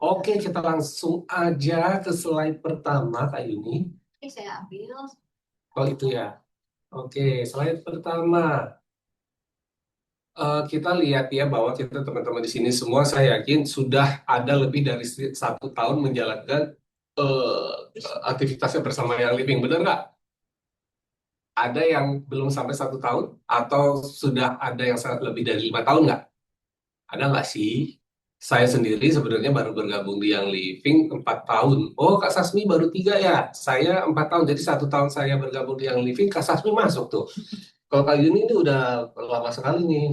Oke, kita langsung aja ke slide pertama, Kak Yuni. Oke, saya ambil. Oh, itu ya. Oke, slide pertama. Kita lihat ya bahwa kita teman-teman di sini semua saya yakin sudah ada lebih dari 1 tahun menjalankan aktivitasnya bersama yang living. Benar nggak? Ada yang belum sampai 1 tahun atau sudah ada yang sangat lebih dari 5 tahun nggak? Ada nggak sih? Saya sendiri sebenarnya baru bergabung di Yang Living 4 tahun. Oh, Kak Sasmi baru 3 ya? Saya 4 tahun, jadi 1 tahun saya bergabung di Yang Living, Kak Sasmi masuk tuh. Kalau Kak Yuni ini udah lama sekali nih.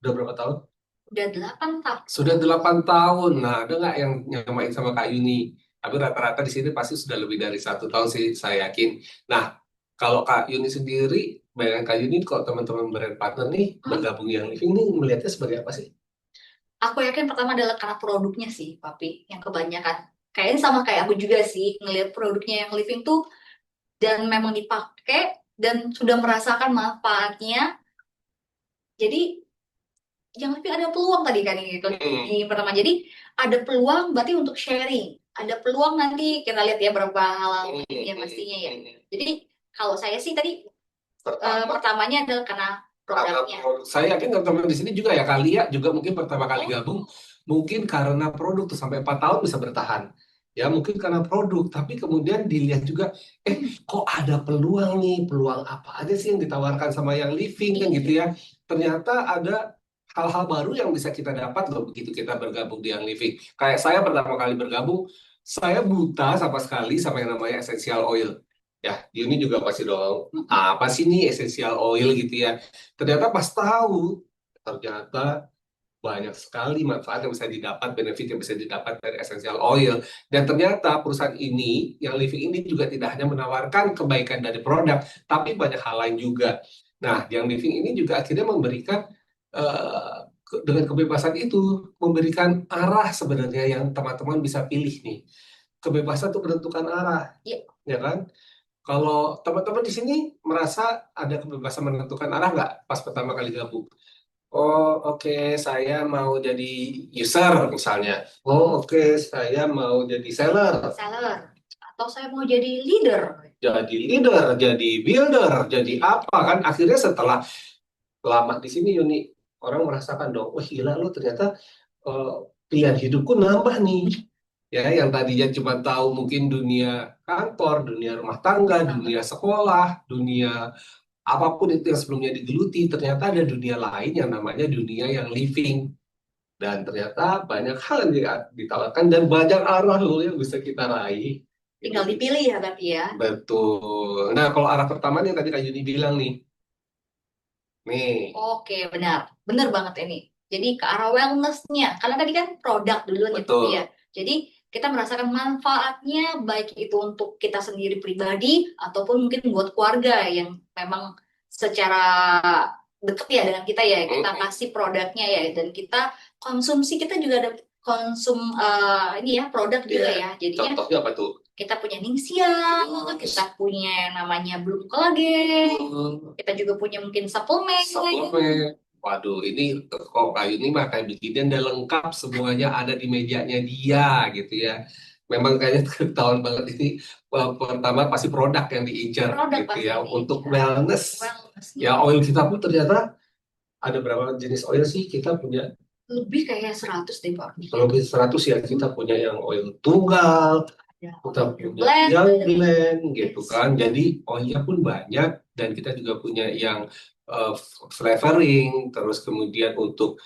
Udah berapa tahun? Udah 8 tahun. Sudah 8 tahun. Nah, ada nggak yang nyamain sama Kak Yuni? Tapi rata-rata di sini pasti sudah lebih dari 1 tahun sih, saya yakin. Nah, kalau Kak Yuni sendiri, bayangan Kak Yuni, kalau teman-teman brand partner nih, Hmm, bergabung di Yang Living nih, melihatnya sebagai apa sih? Aku yakin pertama adalah karena produknya sih, Papi. Yang kebanyakan. Kayaknya sama kayak aku juga sih. Ngelihat produknya yang living tuh dan memang dipakai dan sudah merasakan manfaatnya. Jadi yang living ada peluang tadi kan Hmm. di pertama. Jadi ada peluang berarti untuk sharing. Ada peluang nanti kita lihat ya berapa hal Hmm, lain ya hmm, pastinya ya. hmm. Jadi kalau saya sih tadi Pertama, pertamanya adalah karena karena produknya. saya yakin teman-teman di sini juga ya kali ya juga mungkin pertama kali Oh, gabung mungkin karena produk tuh sampai 4 tahun bisa bertahan ya mungkin karena produk tapi kemudian dilihat juga hmm, kok ada peluang nih peluang apa aja sih yang ditawarkan sama yang living kan gitu iya. ya ternyata ada hal-hal baru yang bisa kita dapat loh begitu kita bergabung di yang living kayak saya pertama kali bergabung saya buta sama sekali sama yang namanya essential oil. Ya, Yuni juga pasti dong. Apa sih nih essential oil gitu ya? Ternyata pas tahu, ternyata banyak sekali manfaat yang bisa didapat, benefit yang bisa didapat dari essential oil. Dan ternyata perusahaan ini, yang Living ini juga tidak hanya menawarkan kebaikan dari produk, tapi banyak hal lain juga. Nah, yang Living ini juga akhirnya memberikan dengan kebebasan itu, memberikan arah sebenarnya yang teman-teman bisa pilih nih. Kebebasan untuk menentukan arah, Ya, ya kan? Kalau teman-teman di sini merasa ada kebebasan menentukan arah nggak pas pertama kali gabung? Oh, oke, saya mau jadi user misalnya. Oh, oke, saya mau jadi seller, seller. Atau saya mau jadi leader. jadi leader, jadi builder, jadi apa kan? Akhirnya setelah lama di sini Yuni, orang merasakan dong, wah gila lu ternyata eh, pilihan hidupku nambah nih. Ya, yang tadinya cuma tahu mungkin dunia kantor, dunia rumah tangga, dunia sekolah, dunia apapun itu yang sebelumnya digeluti, ternyata ada dunia lain yang namanya dunia yang living. Dan ternyata banyak hal yang ditawarkan dan banyak arah loh yang bisa kita raih. Itu Tinggal sih. dipilih ya tapi ya. Betul. Nah, kalau arah pertama nih yang tadi Kak Yuni bilang nih. Nih, Oke, benar. Benar banget ini. Jadi ke arah wellness-nya. Karena tadi kan produk duluan ya, Papi ya. betul. Jadi kita merasakan manfaatnya baik itu untuk kita sendiri pribadi ataupun mungkin buat keluarga yang memang secara dekat ya dengan kita ya. Kita Mm-mm. kasih produknya ya dan kita konsumsi kita juga ada konsum ini ya produk juga Ya, ya. Jadinya contohnya apa tuh? kita punya Ningsia, kita punya yang namanya Bloom Collagen, Hmm, kita juga punya mungkin suplemen. suplemen. Waduh, ini kok kayu ini mah kayak bikinnya udah lengkap semuanya ada di mejanya dia gitu ya. Memang kayaknya ketahuan banget ini pertama pasti produk yang diincar Produk gitu pasti ya yang untuk diincar. wellness. Wellness-nya Ya oil kita pun ternyata ada berapa jenis oil sih kita punya lebih kayak 100 deh Pak. lebih 100 ya kita punya yang oil tunggal Ada kita oil punya blend. yang blend gitu Yes. kan jadi oilnya pun banyak dan kita juga punya yang uh, flavoring terus kemudian untuk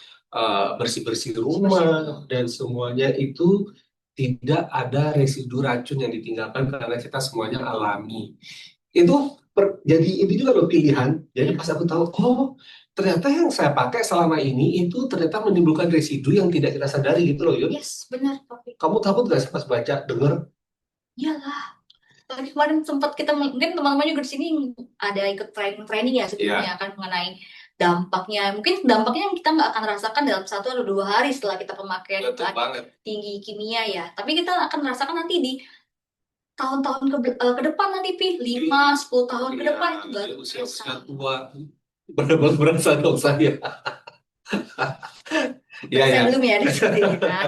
bersih-bersih Bersih. rumah dan semuanya itu tidak ada residu racun yang ditinggalkan karena kita semuanya alami itu jadi ini juga loh pilihan. Jadi Iya. pas aku tahu, oh ternyata yang saya pakai selama ini itu ternyata menimbulkan residu yang tidak kita sadari gitu loh, Yun. Yes, benar Pak. Kamu takut gak sih pas baca, denger? Iyalah. Tadi kemarin sempat kita mungkin teman-teman juga di sini ada ikut training-training ya sebelumnya Ya, kan mengenai dampaknya. Mungkin dampaknya kita nggak akan rasakan dalam 1 atau 2 hari setelah kita pemakaian betul banget. tinggi kimia ya. Tapi kita akan merasakan nanti di tahun-tahun ke depan nanti pi 5 10 tahun ke Iya, depan itu di baru terasa. usia-usia tua. Benar-benar berasa dong saya. Tapi Iya, saya ya. belum ya di situ ya.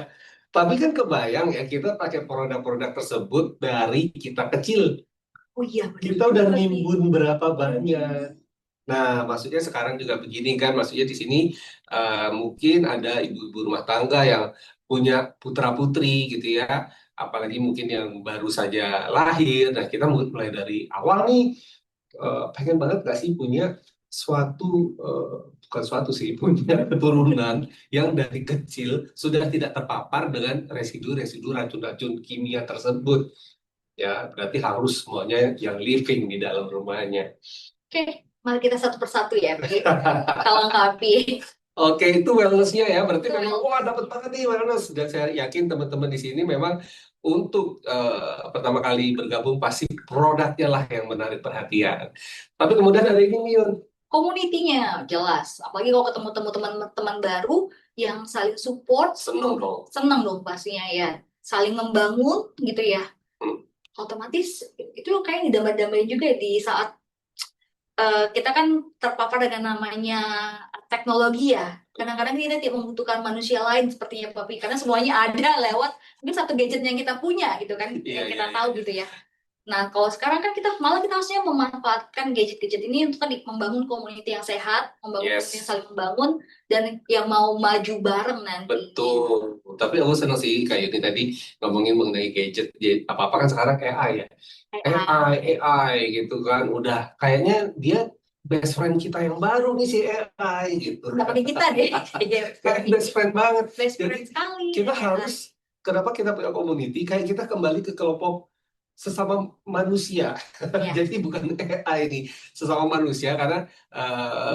Tapi kan kebayang ya kita pakai produk-produk tersebut dari kita kecil. Oh iya, bener Kita udah juga sih. nimbun berapa banyak. Nah, maksudnya sekarang juga begini kan, maksudnya di sini mungkin ada ibu-ibu rumah tangga yang punya putra-putri gitu ya, apalagi mungkin yang baru saja lahir. Nah, kita mulai dari awal nih, pengen banget gak sih punya suatu, eh, bukan suatu sih, punya keturunan yang dari kecil sudah tidak terpapar dengan residu-residu racun-racun kimia tersebut. Ya, berarti harus semuanya yang living di dalam rumahnya. Oke, mari kita satu persatu ya, Pi. Kita lengkapi. Oke, itu wellness-nya ya. Berarti Itu memang, wah dapat banget nih wellness. Dan saya yakin teman-teman di sini memang untuk pertama kali bergabung pasti produknya lah yang menarik perhatian. Tapi kemudian ada ini nih, Yun. community-nya jelas. Apalagi kalau ketemu teman-teman baru yang saling support, Seneng dong. senang dong pastinya ya. Saling membangun gitu ya. Hmm. Otomatis itu kayak didambain juga di saat kita kan terpapar dengan namanya teknologi ya. Kadang-kadang kita tidak membutuhkan manusia lain sepertinya Papi, karena semuanya ada lewat mungkin satu gadget yang kita punya gitu kan, Iya, yang iya, kita iya. tahu gitu ya. Nah, kalau sekarang kan kita malah kita harusnya memanfaatkan gadget-gadget ini untuk tadi membangun community yang sehat, membangun community yang Yes, saling membangun dan yang mau maju bareng nantinya. betul. Tapi aku seneng sih kayak ini tadi ngomongin mengenai gadget. Jadi, apa-apa kan sekarang AI ya. AI, AI gitu kan. Udah kayaknya dia best friend kita yang baru nih si AI gitu. udah pakai kita deh, ya, Kayak Papi. best friend banget. Best Jadi friend sekali kita AI. harus, kenapa kita punya community, kayak kita kembali ke kelompok sesama manusia. Ya, Jadi bukan AI nih, sesama manusia, karena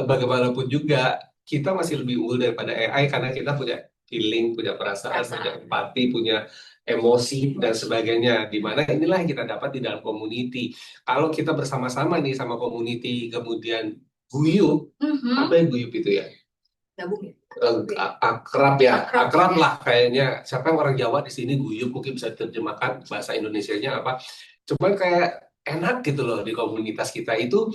bagaimanapun juga kita masih lebih unggul daripada AI karena kita punya feeling, punya perasaan, punya perasaan. empati, punya emosi dan sebagainya. Di mana inilah yang kita dapat di dalam community. Kalau kita bersama-sama nih sama community, kemudian guyup, apa Mhm. yang guyup itu ya? Gabung ya. Akrab ya, Akrab akrab ya. lah kayaknya. Siapa yang orang Jawa di sini guyup mungkin bisa diterjemahkan bahasa Indonesianya apa. Cuman kayak enak gitu loh di komunitas kita itu,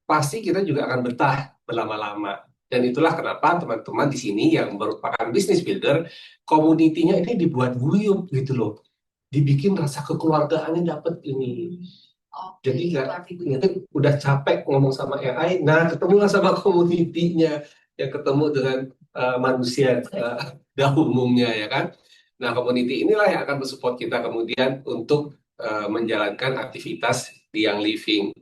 pasti kita juga akan betah berlama-lama. Dan itulah kenapa teman-teman di sini yang merupakan business builder, komunitinya ini dibuat guyup gitu loh. Dibikin rasa kekeluargaannya dapet ini. Oke, Jadi itu nggak, arti mungkin begitu. udah capek ngomong sama AI, nah ketemulah sama komunitinya, yang ketemu dengan manusia dah umumnya ya kan. Nah, community inilah yang akan mensupport kita kemudian untuk menjalankan aktivitas di yang living.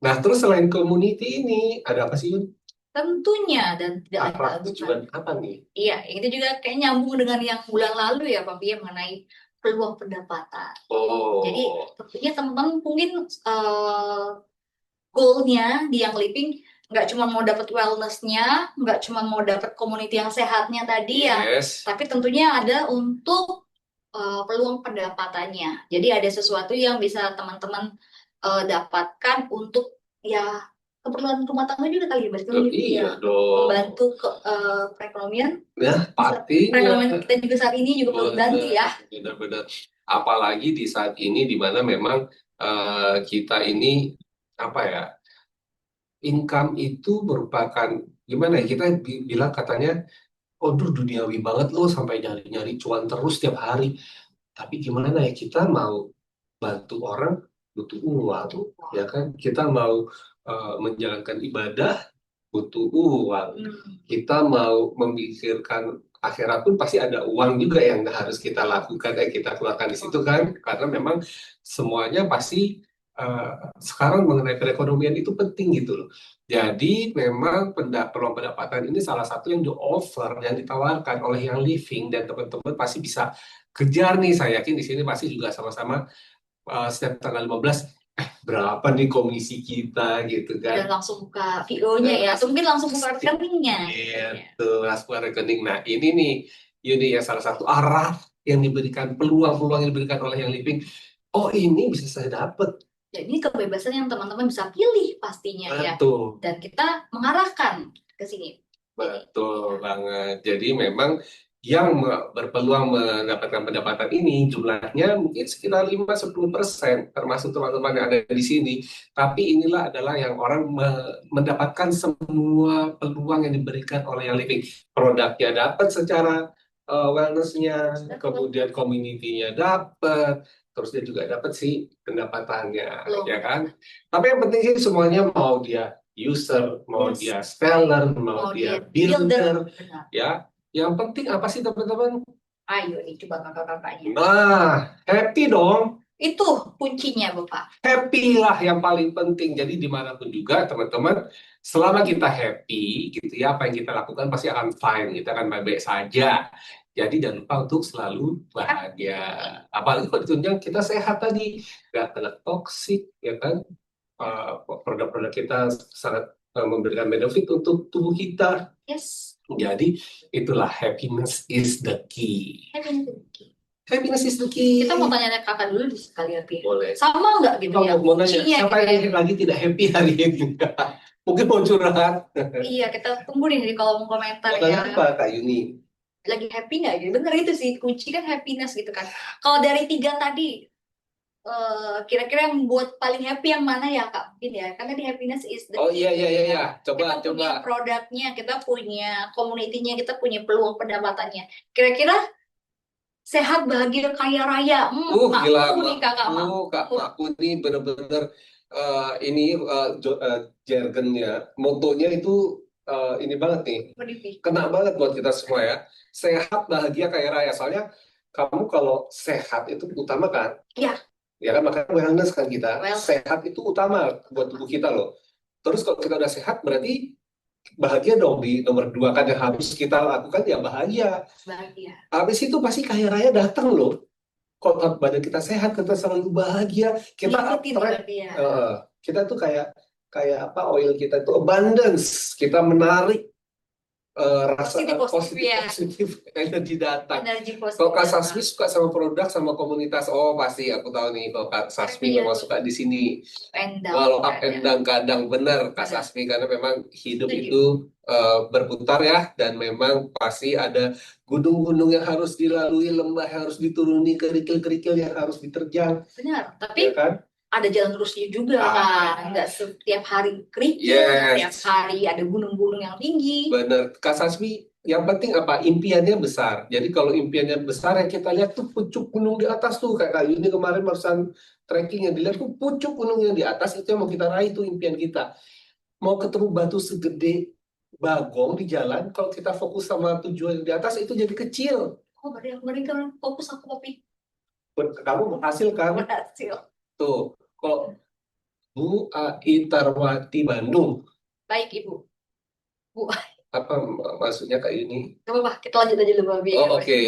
Nah, terus selain community ini ada apa sih, Yun? Tentunya dan tidak hanya Akrab bukan. tujuan apa nih? Iya, itu juga kayak nyambung dengan yang bulan lalu ya, Pak Pia, mengenai peluang pendapatan. Jadi Oh, tentunya teman-teman mungkin eh, goalnya di yang living nggak cuma mau dapat wellnessnya, nggak cuma mau dapat community yang sehatnya tadi ya, yes. tapi tentunya ada untuk peluang pendapatannya. Jadi ada sesuatu yang bisa teman-teman dapatkan untuk ya keperluan rumah tangga juga kali ya, berarti Oh, ya iya dong. membantu ke perekonomian. Ya, pastinya. Perekonomian kita juga saat ini juga perlu dibantu Benar, ya. benar-benar. Apalagi di saat ini di mana memang kita ini apa ya, income itu merupakan gimana ya, kita bilang katanya, oh duniawi banget loh sampai nyari-nyari cuan terus tiap hari. Tapi gimana ya, kita mau bantu orang butuh uang, ya kan? Kita mau menjalankan ibadah butuh uang. Hmm, Kita mau memikirkan akhirat pun pasti ada uang juga yang harus kita lakukan, kita keluarkan di situ kan, karena memang semuanya pasti eh, sekarang mengenai perekonomian itu penting gitu loh. Jadi memang peluang pendapatan ini salah satu yang di offer, yang ditawarkan oleh yang living, dan teman-teman pasti bisa kejar nih. Saya yakin di sini pasti juga sama-sama setiap tanggal 15 berapa nih komisi kita gitu dan kan. langsung buka VO-nya ya, atau mungkin langsung buka rekeningnya. Itu langsung rekening. Nah, ini nih Yuni ya, salah satu arah yang diberikan, peluang-peluang yang diberikan oleh yang living. Oh, ini bisa saya dapat. Jadi ini kebebasan yang teman-teman bisa pilih pastinya ya, Betul, dan kita mengarahkan ke sini. betul banget. Jadi memang yang berpeluang mendapatkan pendapatan ini jumlahnya mungkin sekitar 5-10%, termasuk teman-teman yang ada di sini. Tapi inilah adalah yang orang mendapatkan semua peluang yang diberikan oleh yang living. Produknya dapat secara wellness-nya, Betul. kemudian community-nya dapat, terus dia juga dapat sih pendapatannya, Belum. ya kan? Tapi yang penting sih semuanya mau dia user, mau Yes. dia seller, mau Mau dia dia builder, builder. Benar. ya. Yang penting apa sih teman-teman? Ayo nih coba kakak-kakaknya. Nah, happy dong. Itu kuncinya Bapak. Happy lah yang paling penting. Jadi dimanapun juga teman-teman, selama kita happy gitu ya, apa yang kita lakukan pasti akan fine, kita akan baik-baik saja. Jadi jangan lupa untuk selalu bahagia. Apalagi kalau ditunjang kita sehat tadi, nggak kena toksik, ya kan? Produk-produk kita sangat memberikan benefit untuk tubuh kita. Yes. Jadi itulah happiness is the key. Happiness is the key. Happiness is the key. Kita mau tanya kakak dulu di sekali lagi. Boleh. Sama nggak gitu ya? Mau nanya, Kuncinya siapa gitu ya? yang lagi tidak happy hari ini? Mungkin mau curhat. Iya, kita tunggu nih di kolom komentar Mau tanya ya. apa, Kak Yuni? Lagi happy nggak gitu? Bener itu sih, kunci kan happiness gitu kan. Kalau dari 3 tadi, kira-kira yang buat paling happy yang mana ya Kak? Mungkin ya, kan tadi happiness is the Oh key. iya, iya, iya, iya. Kita Coba. punya produknya, kita punya community-nya, kita punya peluang pendapatannya. Kira-kira sehat, bahagia, kaya raya. Gila, Makku nih kakak, Kak, makku. aku ini bener-bener ini jargonnya, motonya itu ini banget nih. Beripi. Kena banget buat kita semua ya. Sehat, bahagia, kaya raya. Soalnya kamu kalau sehat itu utama kan? Iya. Ya kan, makanya wellness kan kita. Well, Sehat itu utama buat tubuh kita loh. Terus kalau kita udah sehat berarti bahagia dong, di nomor 2 kan yang harus kita lakukan ya bahagia. bahagia. Habis itu pasti kaya raya datang loh. Kalau badan kita sehat, kita selalu bahagia. Kita Ngikutin attract, berarti ya. kita tuh kayak kayak apa, oil kita itu abundance. Kita menarik rasa Positif ya. positif energi datang. Energi Kalau Kak positif. Sasmi suka sama produk sama komunitas, oh pasti aku tahu nih kalau Kak Sasmi Iya. memang suka di sini. And down, Walau up and down kadang benar Kak Benar. Sasmi, karena memang hidup Setuju. itu berputar ya, dan memang pasti ada gunung-gunung yang harus dilalui, lembah yang harus dituruni, kerikil-kerikil yang harus diterjang, Benar, ya tapi kan? ada jalan terusnya juga kan. Nggak setiap hari kerikil, nggak Yes. setiap hari ada gunung-gunung yang tinggi. Benar, Kak Sasmi, yang penting apa? Impiannya besar. Jadi kalau impiannya besar, yang kita lihat tuh pucuk gunung di atas tuh, kayak kali ini kemarin barusan trekking yang dilihat tuh pucuk gunung yang di atas, itu yang mau kita raih, tuh impian kita. Mau ketemu batu segede bagong di jalan, kalau kita fokus sama tujuan yang di atas itu jadi kecil. Oh, berarti kan fokus aku kopi Kamu berhasil kan? berhasil. Tuh, kalau Bu Aitarwati Bandung, Baik Ibu. Bu, apa maksudnya Kak Yuni? gak apa-apa, kita lanjut aja dulu Babi. Oh, oke.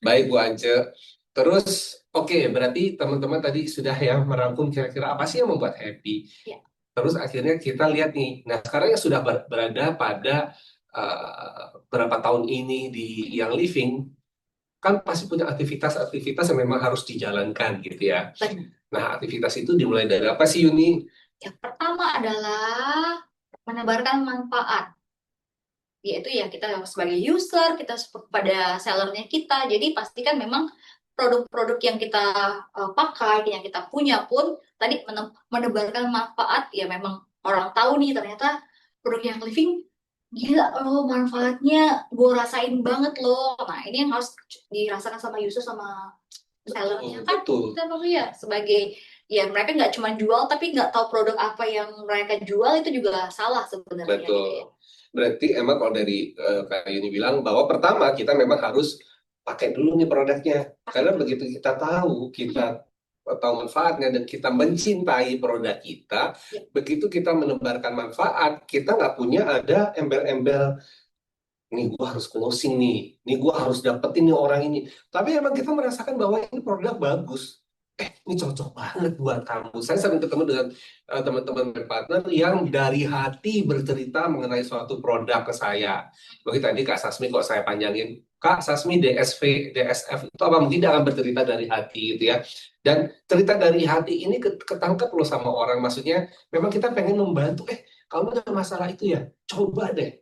Baik Bu Ance. Terus berarti teman-teman tadi sudah ya merangkum kira-kira apa sih yang membuat happy. Ya. Terus akhirnya kita lihat nih. Nah, sekarang yang sudah berada pada berapa tahun ini di Young Living, kan pasti punya aktivitas-aktivitas yang memang harus dijalankan gitu ya. Benar. Nah, aktivitas itu dimulai dari apa sih Yuni? Yang pertama adalah menebarkan manfaat. Yaitu ya kita sebagai user, kita pada sellernya kita. Jadi pastikan memang produk-produk yang kita pakai, yang kita punya pun tadi menebarkan manfaat. Ya memang orang tahu nih ternyata produk yang living gila loh, manfaatnya gue rasain banget loh. Nah ini yang harus dirasakan sama user sama sellernya kan. Betul. Kita tahu ya sebagai ya mereka nggak cuma jual tapi nggak tahu produk apa yang mereka jual, itu juga salah sebenarnya. Betul. Gitu ya. Berarti emang kalau dari Kak Yuni bilang bahwa pertama kita memang harus pakai dulu nih produknya. Karena begitu kita tahu manfaatnya dan kita mencintai produk kita, begitu kita menebarkan manfaat, kita nggak punya ada embel-embel, nih gue harus closing nih gue harus dapetin nih orang ini. Tapi emang kita merasakan bahwa ini produk bagus. Ini cocok banget buat kamu. Saya sering ketemu dengan teman-teman partner yang dari hati bercerita mengenai suatu produk ke saya. Begitu tadi Kak Sasmi, kok saya panjangin. Kak Sasmi DSF itu apa? Mungkin dia akan bercerita dari hati gitu ya. Dan cerita dari hati ini ketangkep loh sama orang. Maksudnya memang kita pengen membantu. Kamu ada masalah itu ya? Coba deh.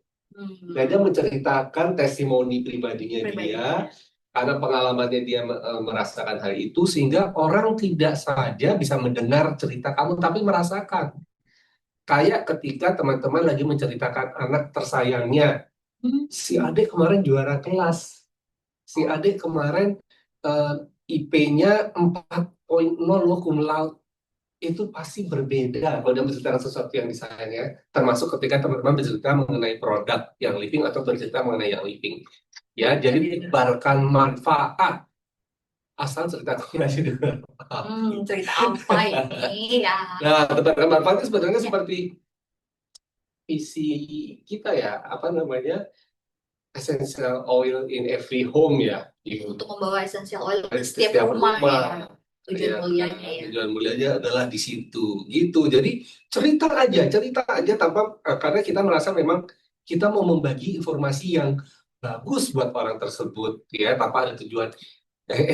Nah, dia menceritakan testimoni pribadinya dia. Karena pengalamannya dia merasakan hal itu, sehingga orang tidak saja bisa mendengar cerita kamu, tapi merasakan. Kayak ketika teman-teman lagi menceritakan anak tersayangnya, si adik kemarin juara kelas. si adik kemarin eh, IP-nya 4.0 loh cum laude. Itu pasti berbeda kalau dia menceritakan sesuatu yang disayangnya, termasuk ketika teman-teman bercerita mengenai produk yang living atau bercerita mengenai yang living. Ya, jadi tebarkan manfaat asal ceritakan aja dengan Cerita apa ini ya? Nah, tebarkan manfaat itu sebenarnya Ya, seperti visi kita ya, apa namanya, essential oil in every home ya, gitu. untuk membawa essential oil ke Di setiap setiap rumah ya. rumah. Tujuan Ya, mulianya ya. tujuan mulianya adalah di situ, gitu. Jadi cerita aja tanpa karena kita merasa memang kita mau membagi informasi yang bagus buat orang tersebut, ya, tanpa ada tujuan.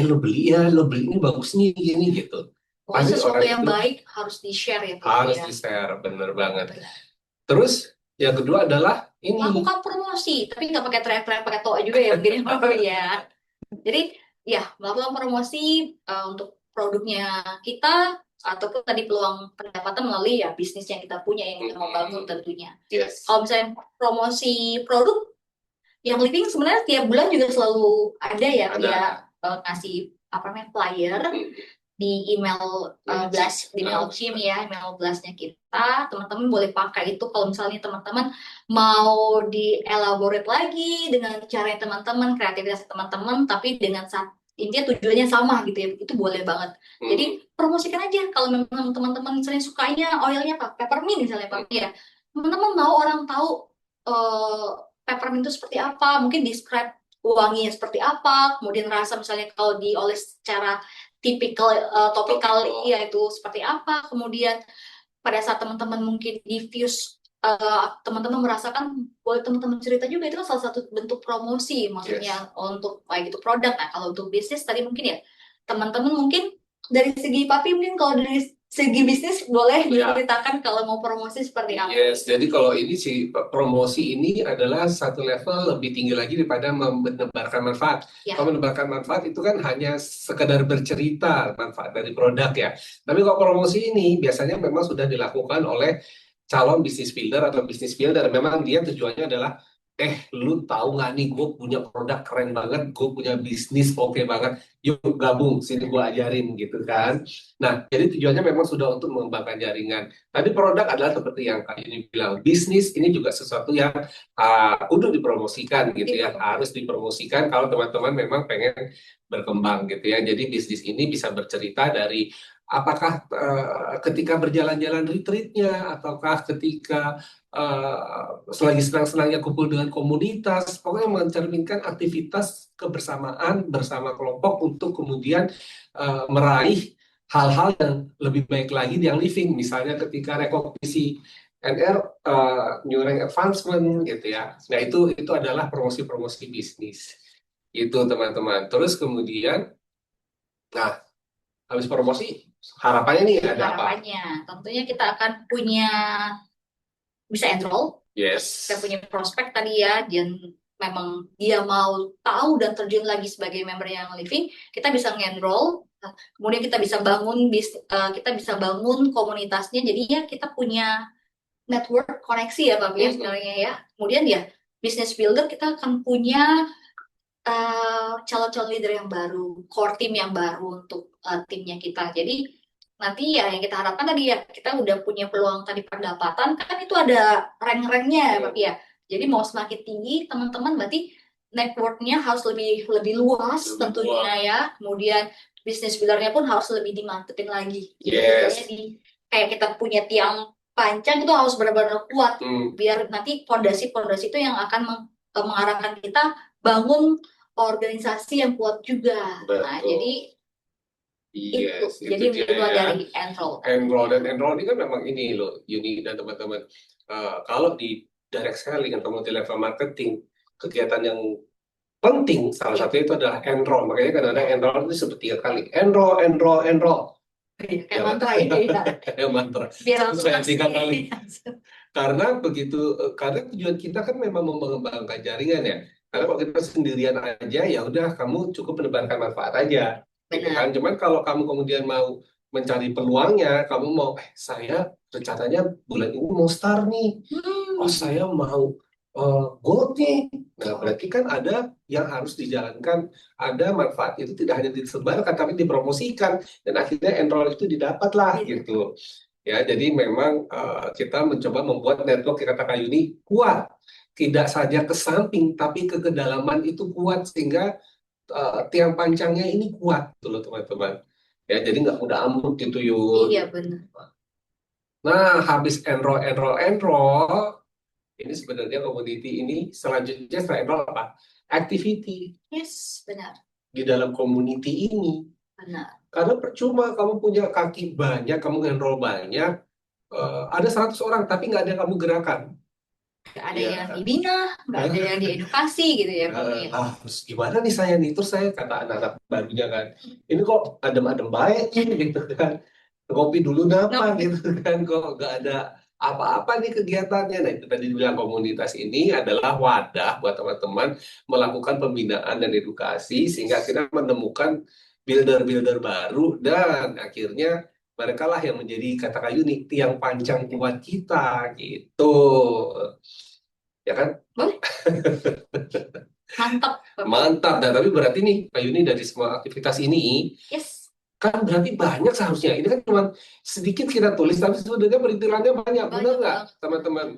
Lo beli ini bagus nih, gini gitu. Pokoknya Pasti sesuatu orang yang itu baik harus di-share ya Pak harus ya. di-share, bener banget. Benar. Terus yang kedua adalah ini. Lakukan promosi, tapi nggak pakai teriak-teriak pakai toa juga ya mungkin ya Pak ya. Jadi ya melakukan promosi untuk produknya kita ataupun tadi peluang pendapatan melalui ya bisnis yang kita punya yang kita mau bangun tentunya. Yes. Kalau misalnya promosi produk yang living sebenarnya tiap bulan juga selalu ada ya Ada. dia ngasih apa namanya flyer di email blast di Mailchimp ya email blastnya kita teman-teman boleh pakai itu kalau misalnya teman-teman mau dielaborate lagi dengan cara teman-teman kreativitas teman-teman tapi dengan intinya tujuannya sama gitu ya itu boleh banget jadi promosikan aja kalau memang teman-teman misalnya sukanya oilnya apa peppermint misalnya Pak ya teman-teman mau orang tahu eh, peppermint itu seperti apa mungkin describe wanginya seperti apa kemudian rasa misalnya kalau dioles secara tipikal topikal ya itu seperti apa kemudian pada saat teman-teman mungkin diffuse teman-teman merasakan boleh teman-teman cerita juga itu kan salah satu bentuk promosi maksudnya untuk baik itu produk nah kalau untuk bisnis tadi mungkin ya teman-teman mungkin dari segi papi mungkin kalau dari segi bisnis boleh Ya. diceritakan kalau mau promosi seperti apa Yes, jadi kalau ini sih promosi ini adalah satu level lebih tinggi lagi daripada menebarkan manfaat. ya Kalau menebarkan manfaat itu kan hanya sekedar bercerita manfaat dari produk ya. Tapi kalau promosi ini biasanya memang sudah dilakukan oleh calon bisnis builder atau bisnis builder. Memang dia tujuannya adalah lu tahu nggak nih, gue punya produk keren banget, gue punya bisnis oke banget, yuk gabung, sini gue ajarin gitu kan. Nah, jadi tujuannya memang sudah untuk mengembangkan jaringan. Tadi produk adalah seperti yang Kak Yuni bilang, bisnis ini juga sesuatu yang kudu dipromosikan gitu ya, harus dipromosikan kalau teman-teman memang pengen berkembang gitu ya. Jadi bisnis ini bisa bercerita dari apakah ketika berjalan-jalan retreatnya, ataukah ketika selagi senang-senangnya kumpul dengan komunitas, pokoknya mencerminkan aktivitas kebersamaan bersama kelompok untuk kemudian meraih hal-hal yang lebih baik lagi di yang living, misalnya ketika rekognisi NR, New Rank Advancement gitu ya. Nah itu adalah promosi-promosi bisnis itu teman-teman. Terus kemudian, nah habis promosi harapannya nih ada apa? harapannya tentunya kita akan punya bisa enroll Yes. saya punya prospek tadi ya dan memang dia mau tahu dan terjun lagi sebagai member yang living kita bisa nge-enroll kemudian kita bisa bangun kita bisa bangun komunitasnya jadinya kita punya network koneksi ya Pak ya sebenarnya ya kemudian ya business builder kita akan punya calon-calon leader yang baru core team yang baru untuk timnya kita jadi nanti ya yang kita harapkan tadi ya kita udah punya peluang tadi pendapatan kan itu ada rank-ranknya ya Pak ya jadi mau semakin tinggi teman-teman berarti networknya harus lebih lebih luas tentunya ya kemudian bisnis buildernya pun harus lebih dimantepin lagi jadi kayak kita punya tiang panjang itu harus benar-benar kuat biar nanti pondasi-pondasi itu yang akan mengarahkan kita bangun organisasi yang kuat juga nah jadi Yes, itu. Jadi dia mulai ya. dari enroll. Enroll ini kan memang ini loh, Yuni dan teman-teman. Kalau di direct selling atau multi level marketing, kegiatan yang penting salah satu itu adalah enroll. Makanya kadang-kadang enroll itu seperti 3 kali. Enroll. Kayak mantra ya. Kayak mantra. Biar Terus langsung saya 3 kali. langsung. Karena begitu, karena tujuan kita kan memang mengembangkan jaringan ya. Karena kalau kita sendirian aja, ya udah kamu cukup menebarkan manfaat aja, gitu kan. Cuman kalau kamu kemudian mau mencari peluangnya, kamu mau, saya rencananya bulan ini mau start nih. Oh, saya mau gold nih. Nah, Oh, berarti kan ada yang harus dijalankan, ada manfaat itu tidak hanya disebarkan tapi dipromosikan dan akhirnya enroll itu didapatlah gitu. gitu. Ya, jadi memang kita mencoba membuat network yang kata Kak Yuni kuat, tidak saja ke samping tapi ke kedalaman itu kuat sehingga tiang pancangnya ini kuat tuh loh teman-teman. Ya, jadi nggak mudah ambruk gitu Yun. Iya benar. Nah, habis enroll, ini sebenarnya community ini selanjutnya setelah enroll apa? Activity Yes, benar. di dalam community ini. Benar. Karena percuma kamu punya kaki banyak, kamu enroll banyak, ada 100 orang tapi nggak ada yang kamu gerakan. Nggak ada Ya, yang dibina, nggak ada yang diedukasi gitu ya, Papi ya. terus gimana nih saya nih? Terus saya kata anak-anak barunya kan, ini kok adem-adem baik nih gitu kan. Ngopi dulu napa Ngopi. gitu kan, kok nggak ada apa-apa nih kegiatannya. Nah itu tadi bilang komunitas ini adalah wadah buat teman-teman melakukan pembinaan dan edukasi sehingga Yes. kita menemukan builder-builder baru dan akhirnya mereka lah yang menjadi kata kayu nih tiang panjang buat kita gitu ya kan. Boleh, mantap, Papi. Mantap. Nah, tapi berarti nih, Kak Yuni dari semua aktivitas ini, Yes, kan berarti banyak seharusnya. Ini kan cuma sedikit kita tulis, tapi sebenarnya perintilannya banyak. Benar banyak nggak, banget. teman-teman?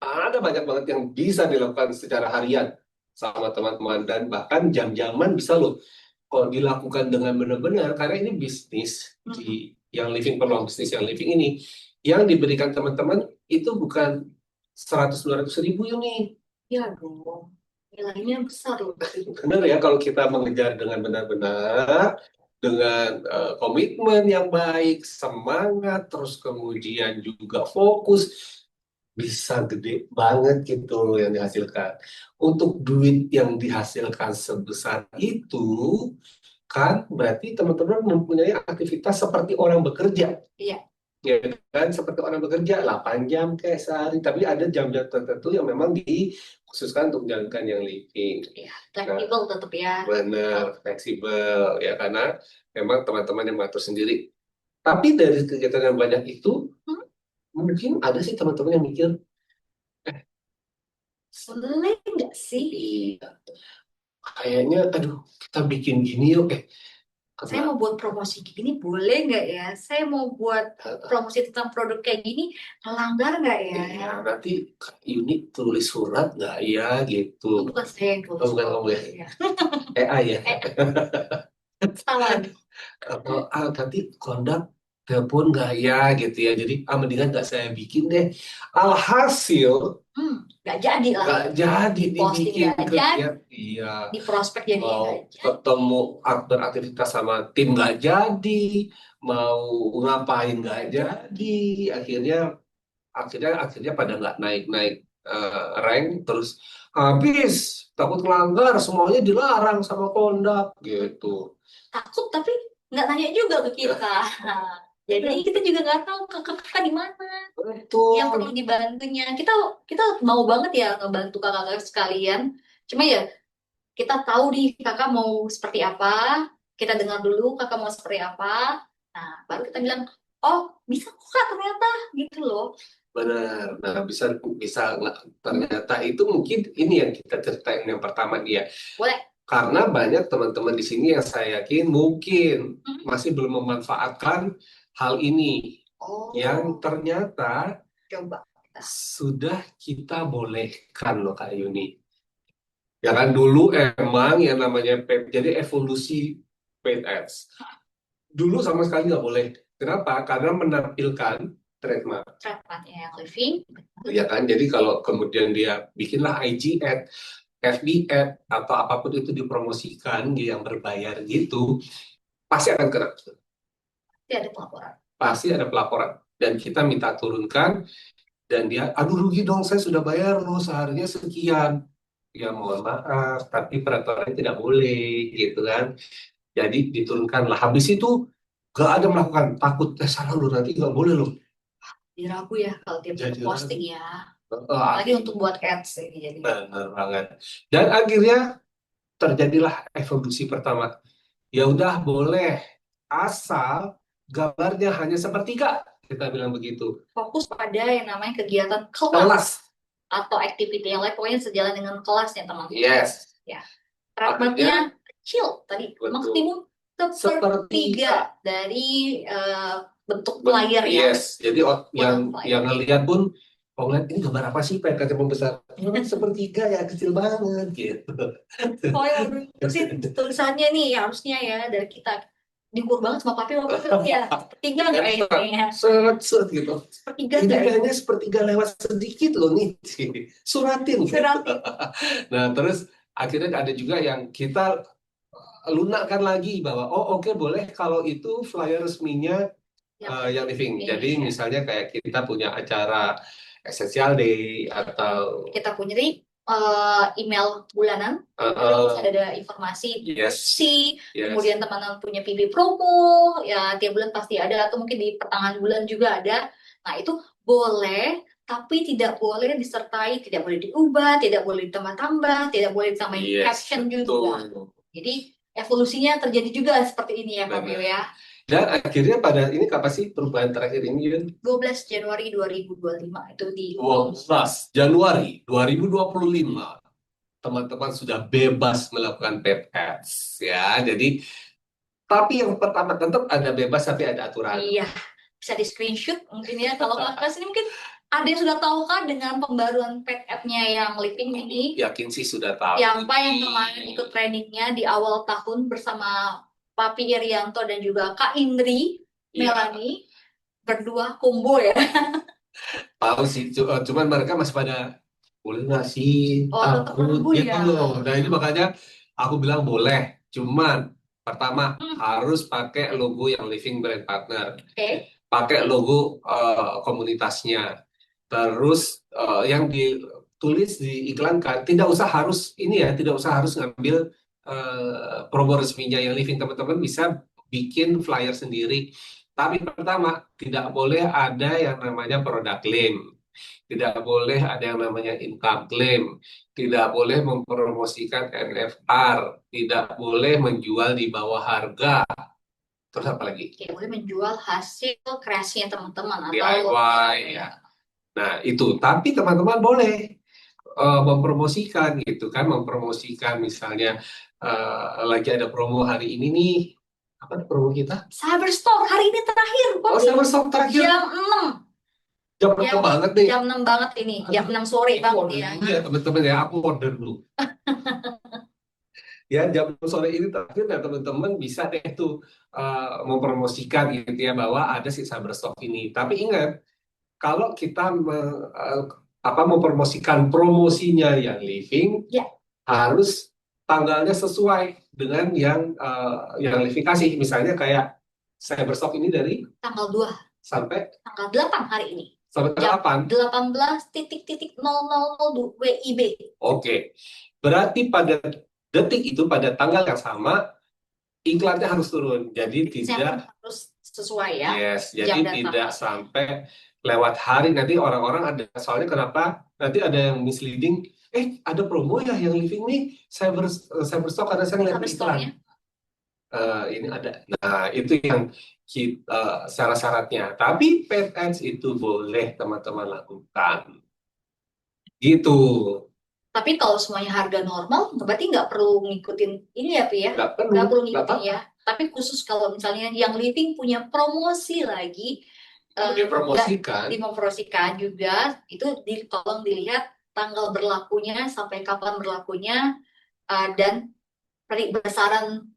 Ada banyak banget yang bisa dilakukan secara harian sama teman-teman. Dan bahkan jam-jaman bisa loh. Kalau dilakukan dengan benar-benar, karena ini bisnis Mm-mm. di yang living peluang bisnis yang living ini, yang diberikan teman-teman itu bukan 100-200 ribu Yuni. Ya dong, nilainya besar loh, Papi. Benar ya, kalau kita mengejar dengan benar-benar, dengan komitmen yang baik, semangat, terus kemudian juga fokus, bisa gede banget gitu loh yang dihasilkan. Untuk duit yang dihasilkan sebesar itu, kan berarti teman-teman mempunyai aktivitas seperti orang bekerja. Iya, Ya kan, seperti orang bekerja 8 jam kayak sehari, tapi ada jam-jam tertentu yang memang dikhususkan untuk menjalankan yang living. iya. Nah, Fleksibel tetap ya. benar, fleksibel ya karena memang teman-teman yang mengatur sendiri. Tapi dari kegiatan yang banyak itu, Hmm, mungkin ada sih teman-teman yang mikir, boleh nggak sih? iya, kayaknya, aduh, kita bikin gini yuk, Saya karena mau buat promosi gini, boleh nggak ya? Saya mau buat promosi tentang produk kayak gini, melanggar nggak ya? iya, nanti unit tulis surat nggak ya gitu. Oh, bukan saya yang Oh, tulis bukan kok. kamu ya, Ya. AI ya. Eh, salah nih. Atau nanti kondak telepon nggak ya gitu ya. Jadi mendingan nggak saya bikin deh. Alhasil Nggak jadi lah. nggak jadi Di posting dibikin nggak jadi, kegiatan. Iya, di prospek jadinya mau nggak jadi. ketemu beraktivitas sama tim nggak jadi, mau ngapain nggak jadi. Akhirnya akhirnya pada nggak naik-naik rank, terus habis takut melanggar semuanya dilarang sama kondak gitu. Takut tapi nggak nanya juga ke kita. Jadi kita juga nggak tahu kakak di mana yang perlu Betul. dibantunya. Kita kita mau banget ya ngebantu kakak-kakak sekalian. Cuma ya kita tahu nih kakak mau seperti apa. Kita dengar dulu kakak mau seperti apa. Nah, baru kita bilang, oh bisa kok kak ternyata gitu loh. Benar. Nah, bisa bisa nggak, ternyata itu mungkin ini yang kita ceritain yang pertama dia. Boleh. Karena banyak teman-teman di sini yang saya yakin mungkin Hmm, masih belum memanfaatkan hal ini yang oh, ternyata coba kita. sudah kita bolehkan loh Kak Yuni. Ya kan dulu emang yang namanya jadi evolusi paid ads. Dulu sama sekali nggak boleh. Kenapa? Karena menampilkan trademark. Terapannya yang living. Ya kan, jadi kalau kemudian dia bikinlah IG ad, FB ad, atau apapun itu dipromosikan yang berbayar gitu, pasti akan kena. Pasti ada pelaporan. Pasti ada pelaporan. Dan kita minta turunkan, dan dia, aduh rugi dong, saya sudah bayar loh seharinya sekian. Ya mohon maaf, tapi peraturannya tidak boleh, gitu kan. Jadi diturunkan lah. Habis itu, gak ada melakukan, takut, salah loh, nanti gak boleh loh. Jadi ragu ya kalau tiap kita Jadi posting ya. ah, Apalagi untuk buat ads ini jadi. benar banget. Dan akhirnya terjadilah evolusi pertama. Ya udah boleh, asal gambarnya hanya sepertiga. Kita bilang begitu. Fokus pada yang namanya kegiatan kelas. Kelas. atau activity yang lain, pokoknya sejalan dengan kelasnya teman-teman. Yes. Ya, Artinya rate-nya kecil tadi, betul. maksimum sepertiga dari bentuk layar ya. Yes. Jadi yang ngelihat pun ngeliat ini gambar apa sih kaca pembesar? Sepertiga ya, kecil banget gitu. Oh ya, sih tulisannya nih harusnya ya dari kita diukur banget sama papi waktu itu ya sepertiga nggak ya? Set gitu. Sepertiga Ini nggak ya? kayaknya sepertiga lewat sedikit loh nih. Suratin gitu. Suratin. Nah, terus akhirnya ada juga yang kita lunakkan lagi bahwa oh oke, boleh kalau itu flyer resminya yang living. Jadi Iya. misalnya kayak kita punya acara Essential Day atau Kita punya email bulanan, terus ada informasi yes, kemudian teman-teman punya PB promo, ya tiap bulan pasti ada, atau mungkin di pertengahan bulan juga ada. Nah itu boleh, tapi tidak boleh disertai, tidak boleh diubah, tidak boleh ditambah-tambah, tidak boleh ditambahin caption juga. Jadi evolusinya terjadi juga seperti ini ya Pak Bio ya. Dan akhirnya pada ini kapan sih perubahan terakhir ini, Yun? 12 Januari 2025 itu di 12 Januari 2025 teman-teman sudah bebas melakukan paid ads ya. Jadi tapi yang pertama tentu ada bebas tapi ada aturan. Iya, bisa di screenshot mungkin ya. Kalau kakak sini mungkin ada yang sudah tahu kan dengan pembaruan paid app-nya yang Living ini? Yakin sih sudah tahu. Siapa yang kemarin ikut trainingnya di awal tahun bersama Papi Irianto dan juga Kak Indri, Melanie, berdua combo ya. Tahu sih, cuman mereka masih pada boleh nggak sih, takut gitu loh. Nah ini makanya aku bilang boleh, cuman pertama harus pakai logo yang Living Brand Partner, pakai logo komunitasnya, terus yang ditulis diiklankan tidak usah harus ini ya, tidak usah harus ngambil promo resminya yang Living. Teman-teman bisa bikin flyer sendiri. Tapi pertama, tidak boleh ada yang namanya product claim. Tidak boleh ada yang namanya income claim. Tidak boleh mempromosikan NFR. Tidak boleh menjual di bawah harga. Terus apa lagi? Tidak boleh menjual hasil kreasinya teman-teman atau DIY ya. Nah, itu. Tapi teman-teman boleh mempromosikan gitu kan. Mempromosikan misalnya lagi ada promo hari ini nih. Apa promo kita? Cyberstock hari ini terakhir. Cyberstock terakhir. Jam 6. Jam 6 banget nih. Jam 6 banget ini. Jam 6 sore banget ya. Iya teman-teman ya, aku order dulu. Ya jam sore ini terakhir ya teman-teman bisa deh tuh mempromosikan gitu ya bahwa ada si Cyberstock ini. Tapi ingat, kalau kita mempromosikan promosinya yang Living, harus tanggalnya sesuai dengan yang Living kasih. Misalnya kayak Cyberstock ini dari tanggal 2 sampai tanggal 8 hari ini. Sampai jam 18.00 WIB. Oke. Berarti pada detik itu, pada tanggal yang sama, iklannya harus turun. Jadi tidak harus sesuai ya. Yes, jadi tidak sampai lewat hari nanti orang-orang ada, soalnya kenapa? Nanti ada yang misleading, ada promo ya yang Living nih, Cyberstock karena saya ngeliat iklan. Ini ada. Nah, itu yang kita syarat-syaratnya. Tapi paid ads itu boleh teman-teman lakukan. Gitu. Tapi kalau semuanya harga normal, berarti nggak perlu ngikutin ini ya, Pi ya? Nggak perlu ngikutin ya. Tapi khusus kalau misalnya yang Living punya promosi lagi, dipromosikan juga, itu tolong dilihat tanggal berlakunya, sampai kapan berlakunya, dan besaran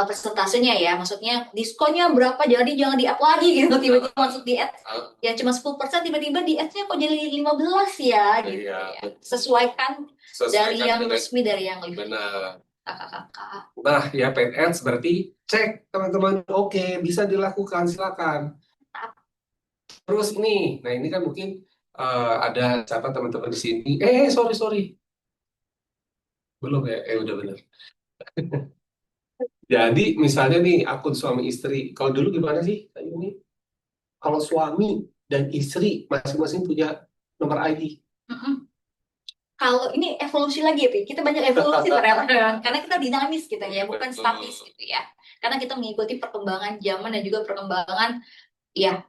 persentasenya ya, maksudnya diskonnya berapa, jadi jangan di-add lagi gitu, tiba-tiba masuk di add ya cuma 10%, tiba-tiba di add-nya kok jadi 15 ya gitu ya. Sesuaikan dari yang resmi, dari yang lebih kakak-kakak. Nah ya, paid ads berarti cek teman-teman, oke, bisa dilakukan, silakan. Terus nih, nah ini kan mungkin ada siapa teman-teman di sini, sorry belum ya, udah bener. Jadi misalnya nih akun suami istri, kalau dulu gimana sih ini? Kalau suami dan istri masing-masing punya nomor ID. Kalau ini evolusi lagi ya, Pi. Kita banyak evolusi ternyata karena kita dinamis kita ya, bukan statis gitu ya. Karena kita mengikuti perkembangan zaman dan juga perkembangan ya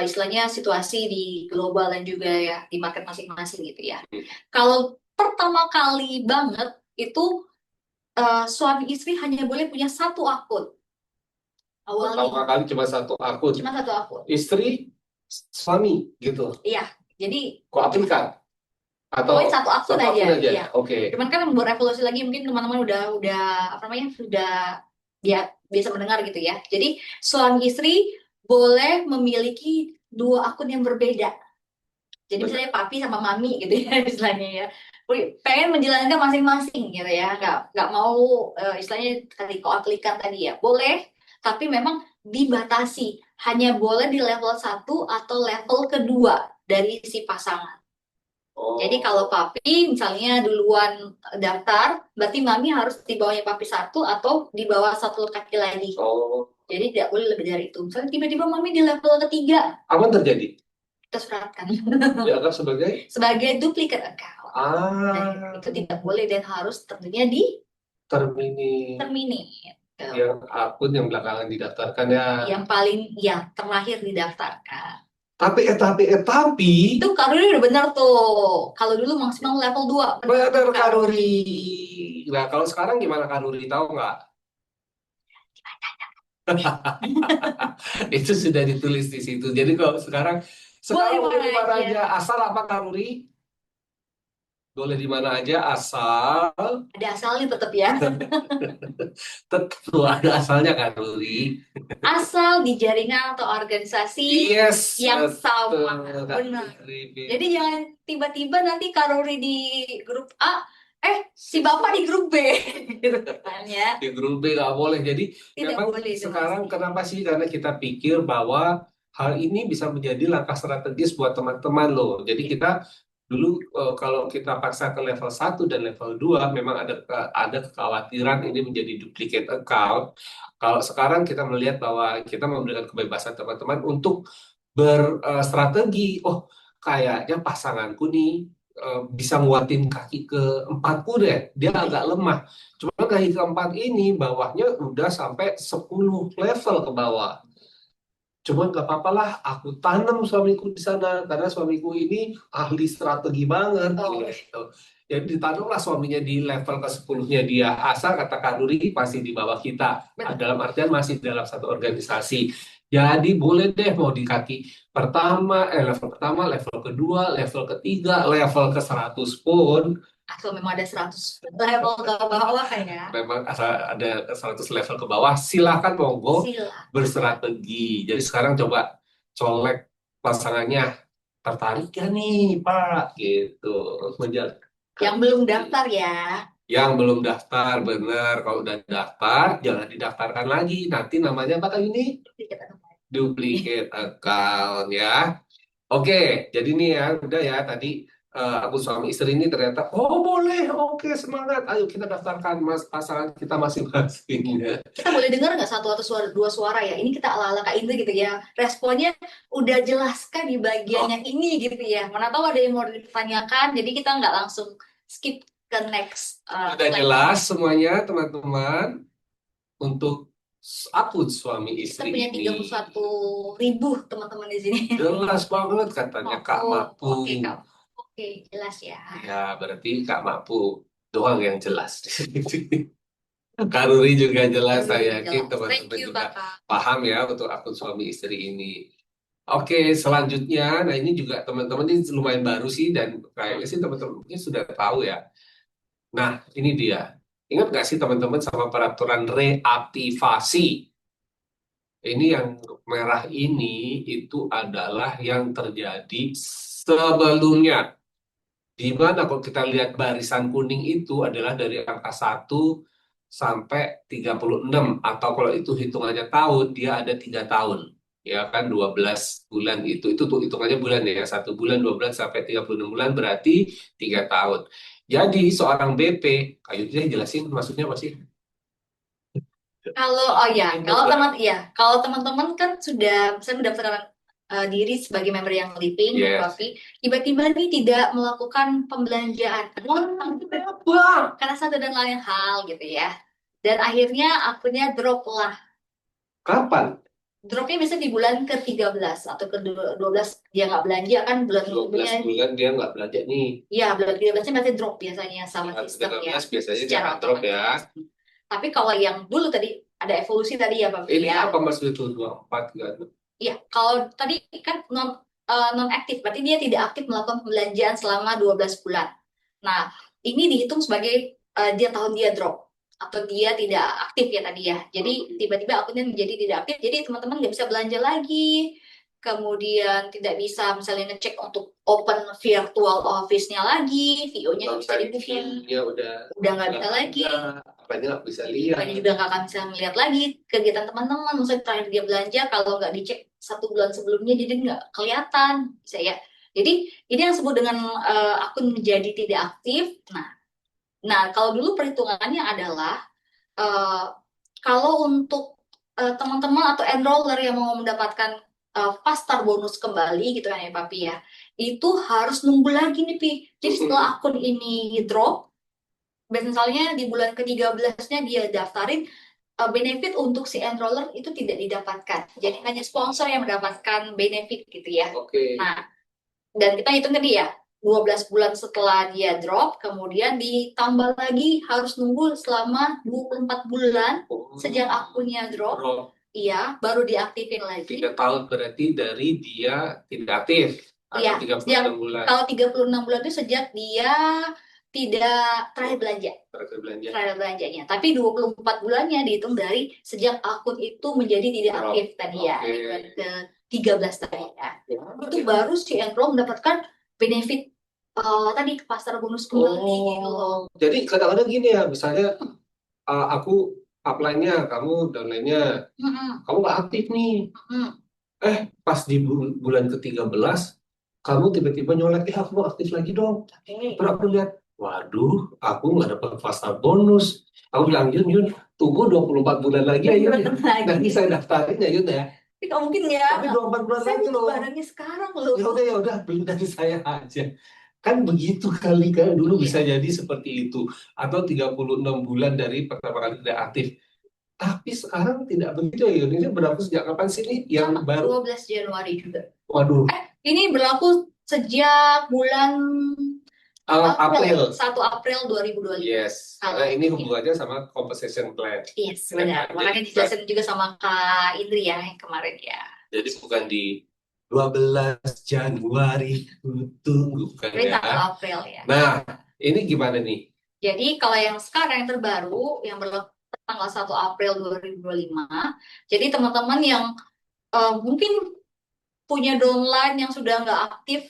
istilahnya situasi di global dan juga ya di market masing-masing gitu ya. Kalau pertama kali banget itu suami istri hanya boleh punya satu akun Pertama awalnya, kali cuma satu akun. cuma satu akun. Istri, suami gitu. Iya, jadi Kok aplikan? pokoknya Atau satu akun satu aja. akun aja? Iya. Oke. Cuman kan berevolusi lagi mungkin teman-teman udah apa namanya sudah dia biasa mendengar gitu ya. Jadi suami istri boleh memiliki dua akun yang berbeda. Jadi misalnya papi sama mami gitu ya istilahnya ya. Pengen menjalankan masing-masing gitu ya. Nggak mau istilahnya tadi koaklikan tadi ya. Boleh, tapi memang dibatasi. Hanya boleh di level satu atau level kedua dari si pasangan. Jadi kalau Oh, papi misalnya duluan daftar, berarti mami harus di bawahnya papi satu atau di bawah satu kaki lagi. oh. Jadi tidak boleh lebih dari itu. Misalnya tiba-tiba mami di level ketiga, Apa yang terjadi? kita suratkan Dianggap sebagai sebagai duplicate account. Dan itu ah tidak boleh dan harus tentunya di termini terminate. yang akun yang belakangan didaftarkan ya. Yang paling ya terakhir didaftarkan. Tapi Itu Karuri udah benar tuh. Kalau dulu maksimal level 2 benar benar Karuri. Karuri. Nah, kalau sekarang gimana Karuri tahu nggak? Itu sudah ditulis di situ. Jadi kalau sekarang Boleh sekarang boleh mana di mana aja. aja asal apa Karuri? Boleh di mana aja asal Ada asalnya tetap ya. tetap ada asalnya Karuri. Asal di jaringan atau organisasi Yes, yang betul sama. Benar. Karuri. Jadi jangan tiba-tiba nanti Karuri di grup A, si Bapak di grup B. Gitu kan ya. Di grup B nggak boleh. Jadi Tidak memang boleh itu sekarang pasti. kenapa sih? Karena kita pikir bahwa hal ini bisa menjadi langkah strategis buat teman-teman loh. Jadi kita dulu kalau kita paksa ke level 1 dan level 2 memang ada kekhawatiran ini menjadi duplicate account. Kalau sekarang kita melihat bahwa kita memberikan kebebasan teman-teman untuk berstrategi. Oh, kayaknya pasanganku nih bisa nguatin kaki keempatku deh. Dia agak lemah. Cuma kaki keempat ini bawahnya udah sampai 10 level ke bawah. Cuman nggak apa-apa lah, aku tanam suamiku di sana karena suamiku ini ahli strategi banget Oh, gitu. Jadi ditanamlah suaminya di level ke-10-nya dia. Asal kata Kak Nuri masih di bawah kita. betul. Dalam artian masih dalam satu organisasi. Jadi boleh deh mau di kaki pertama, level pertama, level kedua, level ketiga, level ke 100 pun Asal memang ada 100 level ke bawah ya. memang asal ada 100 level ke bawah, silakan monggo Silakan. berstrategi. Jadi sekarang coba colek pasangannya, tertarik gak nih Pak? Gitu. Yang Menjalankan belum ini. daftar ya. Yang belum daftar, bener. Kalau udah daftar, jangan didaftarkan lagi. Nanti namanya apa kali ini? Kita kembali. Duplicate account ya. Oke, jadi nih ya, udah ya tadi aku suami istri ini ternyata, oh boleh, oke semangat, ayo kita daftarkan mas pasangan kita masing-masing ya. Kita boleh dengar nggak satu atau dua suara ya? Ini kita ala-ala Kak Indri gitu ya. Responnya udah jelaskan di bagian Oh, yang ini gitu ya. Mana tahu ada yang mau ditanyakan, jadi kita nggak langsung skip ke next sudah slide. jelas semuanya teman-teman untuk akun suami Kita istri punya ini. 31.000 teman-teman di sini. Jelas banget katanya Kak Oh, Mapu. oke Kak. Oke, jelas ya. Ya, berarti Kak Mapu doang yang jelas. Kak Ruri juga jelas, Baru saya ini yakin jelas. Thank teman-teman you juga Kakak. paham ya untuk akun suami istri ini. Oke, selanjutnya, nah ini juga teman-teman ini lumayan baru sih dan kayaknya sih teman-teman mungkin sudah tahu ya. Nah, ini dia. Ingat nggak sih teman-teman sama peraturan reaktivasi? Ini yang merah ini itu adalah yang terjadi sebelumnya. Di mana kalau kita lihat barisan kuning itu adalah dari angka 1 sampai 36 atau kalau itu hitungannya tahun dia ada 3 tahun. Ya kan 12 bulan itu tuh hitungannya bulan ya. 1 bulan 12 sampai 36 bulan berarti 3 tahun. Jadi seorang BP, kayu dia jelasin maksudnya apa sih? Kalau oh ya, Ingat nggak? kalau teman-teman kan sudah saya mendaftarkan diri sebagai member yang living, Yes. tapi tiba-tiba nih tidak melakukan pembelanjaan Bang, karena satu dan lain hal gitu ya. Dan akhirnya akunnya drop lah. kapan? dropnya bisa di bulan ke-13 atau ke-12 dia nggak belanja kan bulan 12 berikutnya. bulan dia nggak belanja nih. Ya, bulan 13-nya masih drop biasanya sama Ya, sistem ya, 13 biasanya dia secara akan drop ya. otomatis. Tapi kalau yang dulu tadi ada evolusi tadi ya, Pak Ini ya. apa maksud itu 24 kan? Iya, kalau tadi kan non aktif, berarti dia tidak aktif melakukan pembelanjaan selama 12 bulan. Nah, ini dihitung sebagai dia tahun dia drop atau dia tidak aktif ya tadi ya. Jadi tiba-tiba akunnya menjadi tidak aktif, jadi teman-teman nggak bisa belanja lagi. Kemudian tidak bisa misalnya ngecek untuk open virtual office-nya lagi, VO-nya Kalau nggak bisa misalnya dibuka, view-nya udah nggak nggak bisa lagi. ada, apanya nggak bisa lihat. Banyak juga nggak akan bisa melihat lagi kegiatan teman-teman. Misalnya terakhir dia belanja, kalau nggak dicek 1 bulan sebelumnya, jadi nggak kelihatan, bisa ya. Jadi ini yang disebut dengan akun menjadi tidak aktif. Nah, kalau dulu perhitungannya adalah eh, kalau untuk teman-teman atau enroller yang mau mendapatkan fast start bonus kembali gitu ya Papi ya, itu harus nunggu lagi nih Pi. Jadi setelah akun ini drop, misalnya di bulan ke-13-nya dia daftarin, benefit untuk si enroller itu tidak didapatkan. Jadi hanya sponsor yang mendapatkan benefit gitu ya. Oke. Nah, dan kita hitung tadi ya, 12 bulan setelah dia drop, kemudian ditambah lagi harus nunggu selama 24 bulan sejak akunnya drop, Drop iya, baru diaktifin lagi. 3 tahun berarti dari dia tidak aktif Iya, atau 36 sejak bulan kalau 36 bulan itu sejak dia tidak terakhir belanja. terakhir belanja. Terakhir belanjanya. Tapi 24 bulannya dihitung dari sejak akun itu menjadi tidak Drop. aktif tadi ya, di Oke. bulan ke-13 tadi ya. Ya, Itu ya. baru si enroll mendapatkan benefit tadi pasar bonus kembali gitu loh. Jadi kadang-kadang gini ya, misalnya aku upline-nya, kamu downline-nya, Mm-mm, kamu nggak aktif nih. mm-mm. Pas di bulan ke-13, kamu tiba-tiba nyolek, aku mau aktif lagi dong. Oke. Terus aku lihat, waduh, aku nggak dapat fasta bonus. Aku bilang, Yun, Yun, tunggu 24 bulan lagi ya, Yun. Nanti saya daftarin ya, Yun ya. Tapi nggak mungkin ya. Tapi 24 bulan Saya lagi butuh loh. barangnya sekarang loh. Ya udah, beli dari saya aja. Kan begitu kali kan, dulu Iya. bisa jadi seperti itu. Atau 36 bulan dari pertama kali tidak aktif. Tapi sekarang tidak begitu ya, Yun. Ini berlaku sejak kapan sih nih yang Sama, baru? 12 Januari juga. Waduh, Ini berlaku sejak bulan April. 1 April 2025. Yes, karena ini hubungannya sama compensation plan. Yes, Ya benar. kan? Makanya Jadi, dijelasin juga sama Kak Indri ya yang kemarin ya. jadi bukan di 12 Januari ku tunggu, bukan Tapi ya. tanggal April ya. Nah, ini gimana nih? Jadi kalau yang sekarang yang terbaru yang berlaku tanggal 1 April 2025. Jadi teman-teman yang mungkin punya downline yang sudah nggak aktif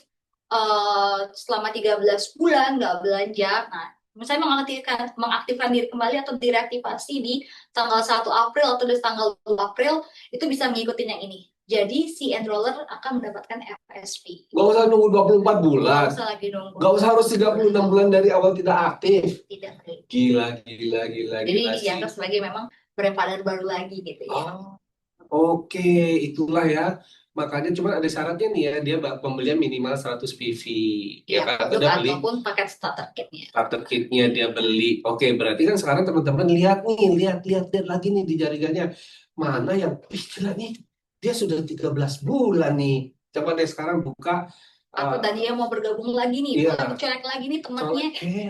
selama 13 bulan nggak belanja. Nah, misalnya mengaktifkan diri kembali atau direaktivasi di tanggal 1 April atau di tanggal 2 April, itu bisa mengikuti yang ini. Jadi si enroller akan mendapatkan FSP. Nggak usah nunggu 24 bulan. Nggak usah lagi nunggu. Nggak usah harus 36 bulan dari awal tidak aktif. Tidak. Gila. Jadi Gila ini sih. dianggap sebagai memang brand baru lagi gitu ya. Oke, itulah ya. Makanya cuma ada syaratnya nih ya, dia pembelian minimal 100 PV. Ya, kan? produk Udah beli ataupun paket starter kitnya. starter kitnya dia beli. Oke, berarti kan sekarang teman-teman lihat lagi nih di jaringannya. Mana yang, gila nih, dia sudah 13 bulan nih. Coba deh sekarang buka. Atau tadi yang mau bergabung lagi nih, Iya. boleh colek lagi nih temannya.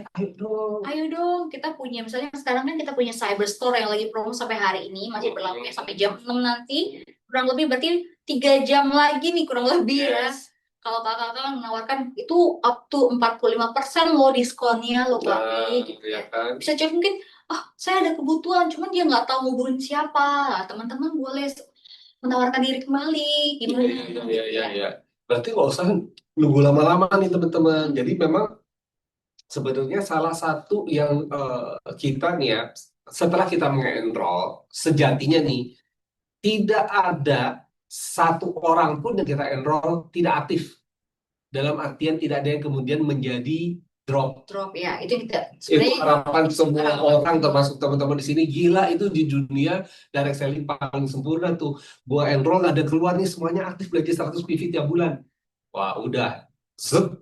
Ayo dong. Ayo dong, kita punya, misalnya sekarang kan kita punya cyber store yang lagi promo sampai hari ini, masih berlaku ya sampai jam 6 nanti. Kurang lebih berarti 3 jam lagi nih kurang lebih ya. Yes. Kalau kakak-kakak menawarkan itu up to 45% loh diskonnya loh Papi. Gitu ya ya. kan? Bisa cek mungkin, saya ada kebutuhan, cuman dia nggak tahu ngubungin siapa. Teman-teman boleh menawarkan diri kembali. Gimana? Iya. Berarti nggak usah nunggu lama-lama nih teman-teman. Jadi memang sebenarnya salah satu yang kita nih ya, setelah kita mengenroll, sejatinya nih, tidak ada satu orang pun yang kita enroll tidak aktif. Dalam artian tidak ada yang kemudian menjadi drop. Drop ya, itu tidak. Itu harapan semua orang, termasuk teman-teman di sini. Gila, itu di dunia direct selling paling sempurna tuh. Gua enroll, ada keluar nih semuanya aktif belajar 100 PV tiap bulan. Wah, udah.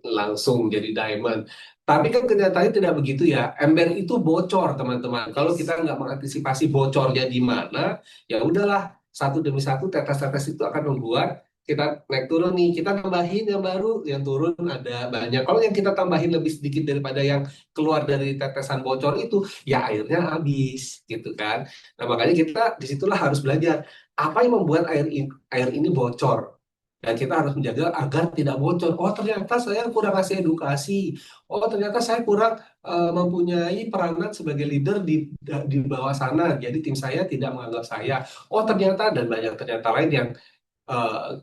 Langsung jadi diamond. Tapi kan kenyataannya tidak begitu ya. Ember itu bocor, teman-teman. Kalau kita nggak mengantisipasi bocornya di mana, ya udahlah. satu demi satu tetes-tetes itu akan membuat kita naik turun nih, kita nambahin yang baru, yang turun ada banyak. Kalau yang kita tambahin lebih sedikit daripada yang keluar dari tetesan bocor itu, ya airnya habis, gitu kan. Nah, makanya kita disitulah harus belajar apa yang membuat air ini bocor. Dan kita harus menjaga agar tidak bocor. Oh, ternyata saya kurang kasih edukasi. Oh, ternyata saya kurang mempunyai peranan sebagai leader di bawah sana. Jadi tim saya tidak menganggap saya. Oh, ternyata dan banyak ternyata lain yang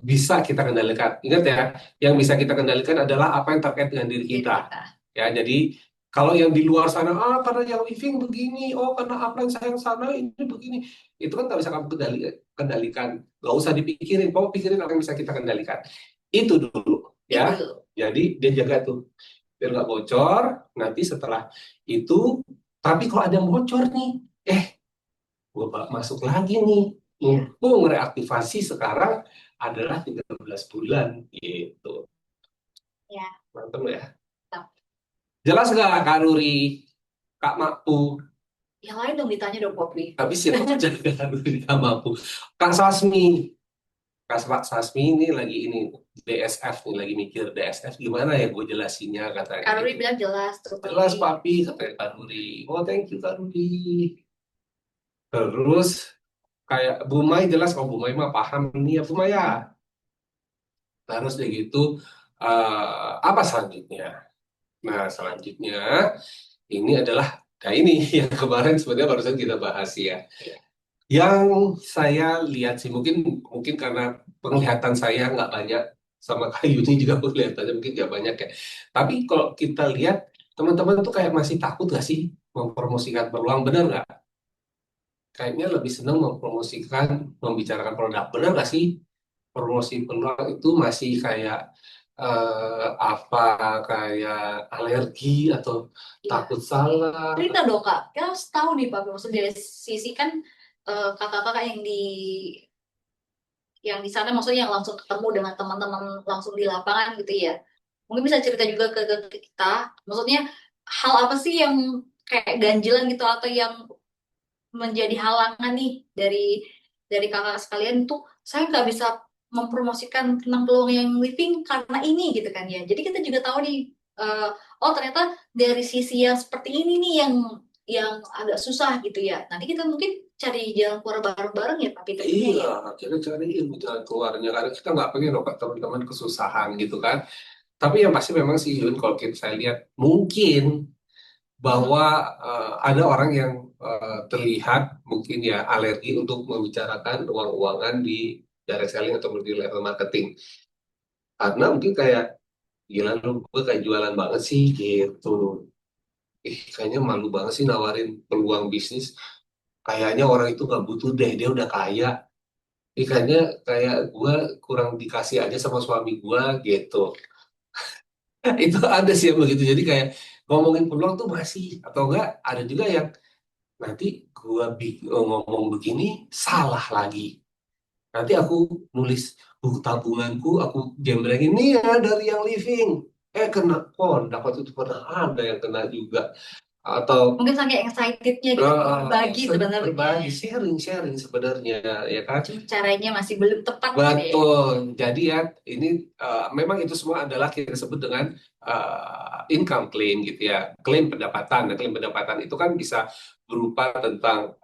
bisa kita kendalikan. Ingat ya, yang bisa kita kendalikan adalah apa yang terkait dengan diri Diri kita. kita. Ya, jadi kalau yang di luar sana, karena yang living begini, karena apa yang saya yang sana ini begini, itu kan nggak bisa kamu kendalikan. Nggak usah dipikirin, kamu pikirin apa yang bisa kita kendalikan. Itu dulu, Itu ya. dulu. Jadi dia jaga tuh, biar nggak bocor. Nanti setelah itu, tapi kalau ada yang bocor nih, gue masuk lagi nih. Iya. Mumpung reaktivasi sekarang adalah 13 bulan gitu. Ya. Mantap ya. Nah, Jelas nggak Kak Nuri? Kak Makpu? yang lain dong ditanya dong, Poppy. Tapi siapa aja Kak Nuri Kak Makpu? Kak Sasmi. Kak Sasmi ini lagi ini DSF nih lagi mikir DSF gimana ya gue jelasinnya katanya Kak Ruri gitu. bilang jelas tuh, Jelas Poppy. papi katanya Kak Nuri. Oh, thank you Kak Nuri. Terus kayak Bu Mai jelas, Bu Mai mah paham nih ya Bu Mai ya. Terus udah gitu, apa selanjutnya? Nah, selanjutnya ini adalah, nah ini yang kemarin sebenarnya barusan kita bahas ya. Yang saya lihat sih, mungkin mungkin karena penglihatan saya nggak banyak, sama kayu ini juga penglihatannya mungkin nggak banyak ya. Tapi kalau kita lihat, teman-teman tuh kayak masih takut nggak sih mempromosikan peluang, benar nggak? Kayaknya lebih senang mempromosikan, membicarakan produk, benar nggak sih? Promosi peluang itu masih kayak apa kayak alergi atau Iya. takut salah. Cerita dong, Kak. Kita harus tahu nih, Pak. Maksudnya dari sisi kan kakak-kakak yang di sana, maksudnya yang langsung ketemu dengan teman-teman langsung di lapangan gitu ya. Mungkin bisa cerita juga ke kita. Maksudnya hal apa sih yang kayak ganjilan gitu atau yang menjadi halangan nih dari kakak sekalian tuh saya nggak bisa mempromosikan tentang peluang yang living karena ini gitu kan ya. Jadi kita juga tahu nih, eh, oh ternyata dari sisi yang seperti ini nih yang agak susah gitu ya. Nanti kita mungkin cari jalan keluar bareng-bareng ya tapi tentunya Iya, ya. kita cariin jalan keluarnya karena kita nggak pengen loh Kak, teman-teman kesusahan gitu kan. Tapi yang pasti memang sih Yun, kalau saya lihat mungkin Hmm. bahwa ada orang yang terlihat mungkin ya alergi untuk membicarakan uang-uangan di direct selling atau di level marketing. Karena mungkin kayak gila lu gue kayak jualan banget sih gitu. Kayaknya malu banget sih nawarin peluang bisnis. Kayaknya orang itu nggak butuh deh, dia udah kaya. Kayaknya kayak gue kurang dikasih aja sama suami gue gitu. Itu ada sih yang begitu. Jadi kayak ngomongin peluang tuh masih atau enggak ada juga yang nanti gue ngomong begini salah lagi. Nanti aku nulis buku tabunganku, aku jembrengin nih ya dari yang living. Kena pon, dapat itu pernah ada yang kena juga. Atau Mungkin saking excitednya gitu berbagi sebenarnya. berbagi sharing sebenarnya ya kan. Cuma caranya masih belum tepat gitu ya. Betul. Jadi ya ini memang itu semua adalah kita sebut dengan income claim gitu ya. Klaim pendapatan. Nah, klaim pendapatan itu kan bisa berupa tentang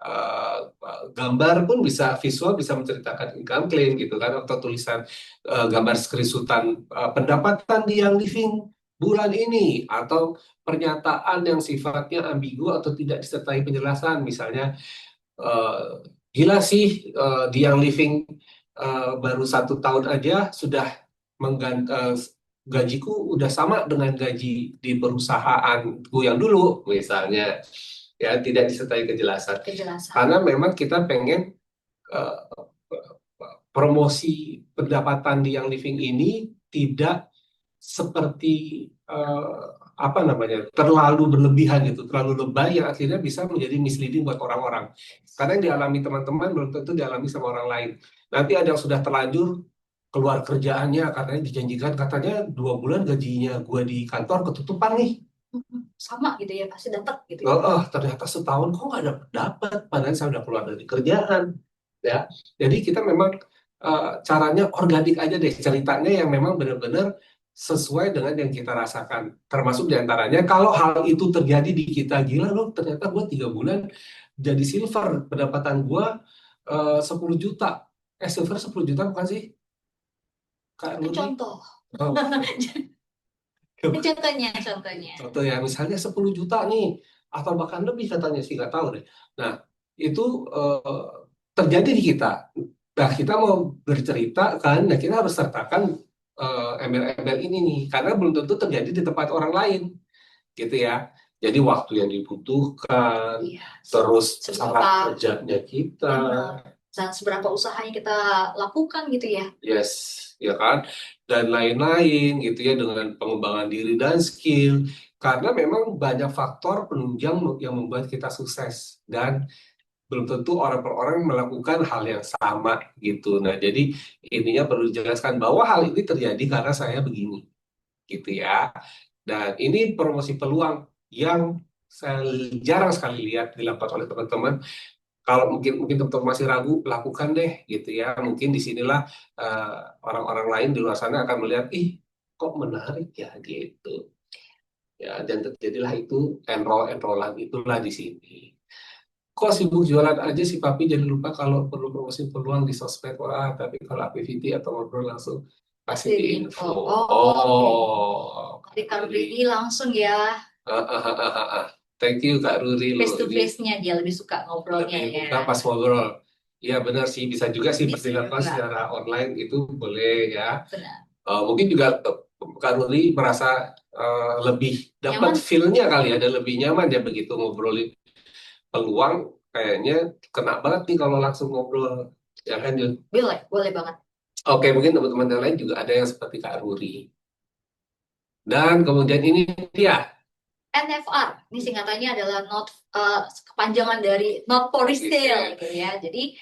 gambar pun bisa visual bisa menceritakan income claim gitu kan atau tulisan gambar screenshotan pendapatan di yang living bulan ini atau pernyataan yang sifatnya ambigu atau tidak disertai penjelasan misalnya gila sih di yang living baru 1 tahun aja sudah gajiku udah sama dengan gaji di perusahaanku yang dulu misalnya ya tidak disertai kejelasan Kejelasan. karena memang kita pengen eh, promosi pendapatan di yang living ini tidak seperti apa namanya terlalu berlebihan gitu, terlalu lebay yang akhirnya bisa menjadi misleading buat orang-orang. Karena yang dialami teman-teman belum tentu dialami sama orang lain. Nanti ada yang sudah terlanjur keluar kerjaannya, katanya dijanjikan katanya 2 bulan gajinya gua di kantor ketutupan nih. Sama gitu ya pasti dapat gitu ya. Ternyata setahun kok nggak dapat dapat, padahal saya udah keluar dari kerjaan. ya. Jadi kita memang caranya organik aja deh, ceritanya yang memang benar-benar sesuai dengan yang kita rasakan. Termasuk diantaranya kalau hal itu terjadi di kita, gila loh, ternyata gue 3 bulan jadi silver, pendapatan gue 10 juta. Silver 10 juta bukan sih, Kak Itu Rudi? contoh. Oh, Contohnya. contoh ya, misalnya 10 juta nih, atau bahkan lebih katanya sih, nggak tahu deh. Nah, itu terjadi di kita. Nah, kita mau bercerita kan, nah kita harus sertakan embel-embel ini nih, karena belum tentu terjadi di tempat orang lain, gitu ya. Jadi waktu yang dibutuhkan, Iya. terus cara Seberapa kerjanya kita, benar dan seberapa usahanya kita lakukan gitu ya. yes, ya kan, dan lain-lain gitu ya, dengan pengembangan diri dan skill. Karena memang banyak faktor penunjang yang membuat kita sukses, dan belum tentu orang per orang melakukan hal yang sama gitu. Nah, jadi intinya perlu dijelaskan bahwa hal ini terjadi karena saya begini, gitu ya. Dan ini promosi peluang yang saya jarang sekali lihat dilakukan oleh teman-teman. Kalau mungkin mungkin teman-teman masih ragu, lakukan deh gitu ya. Mungkin disinilah orang-orang lain di luar sana akan melihat, ih, kok menarik ya gitu. Ya, dan terjadilah itu enroll-enrollan itulah di sini. Kok sibuk jualan aja sih Papi, jadi lupa kalau perlu promosi peluang di sosmed. Wah, tapi kalau activity atau ngobrol langsung kasih Pasti di di info. info. Oh, oke. Oh, Kak Nanti Kak Ruri. Brady langsung ya Ah, ah, ah, ah, ah. Thank you Kak Ruri face loh. to Ini face-nya dia lebih suka ngobrolnya lebih ya. mudah pas ngobrol. Iya benar sih, bisa juga sih Bisa berdialog juga. secara online itu boleh ya. Benar. Mungkin juga Kak Ruri merasa lebih dapat Nyaman? feel-nya kali ya, dan lebih nyaman ya begitu ngobrolin peluang. Kayaknya kena banget nih kalau langsung ngobrol, ya kan Jun? Boleh banget. Oke, mungkin teman-teman yang lain juga ada yang seperti Kak Ruri. Dan kemudian ini dia. NFR, ini singkatannya adalah kepanjangan dari not for resale gitu ya. Jadi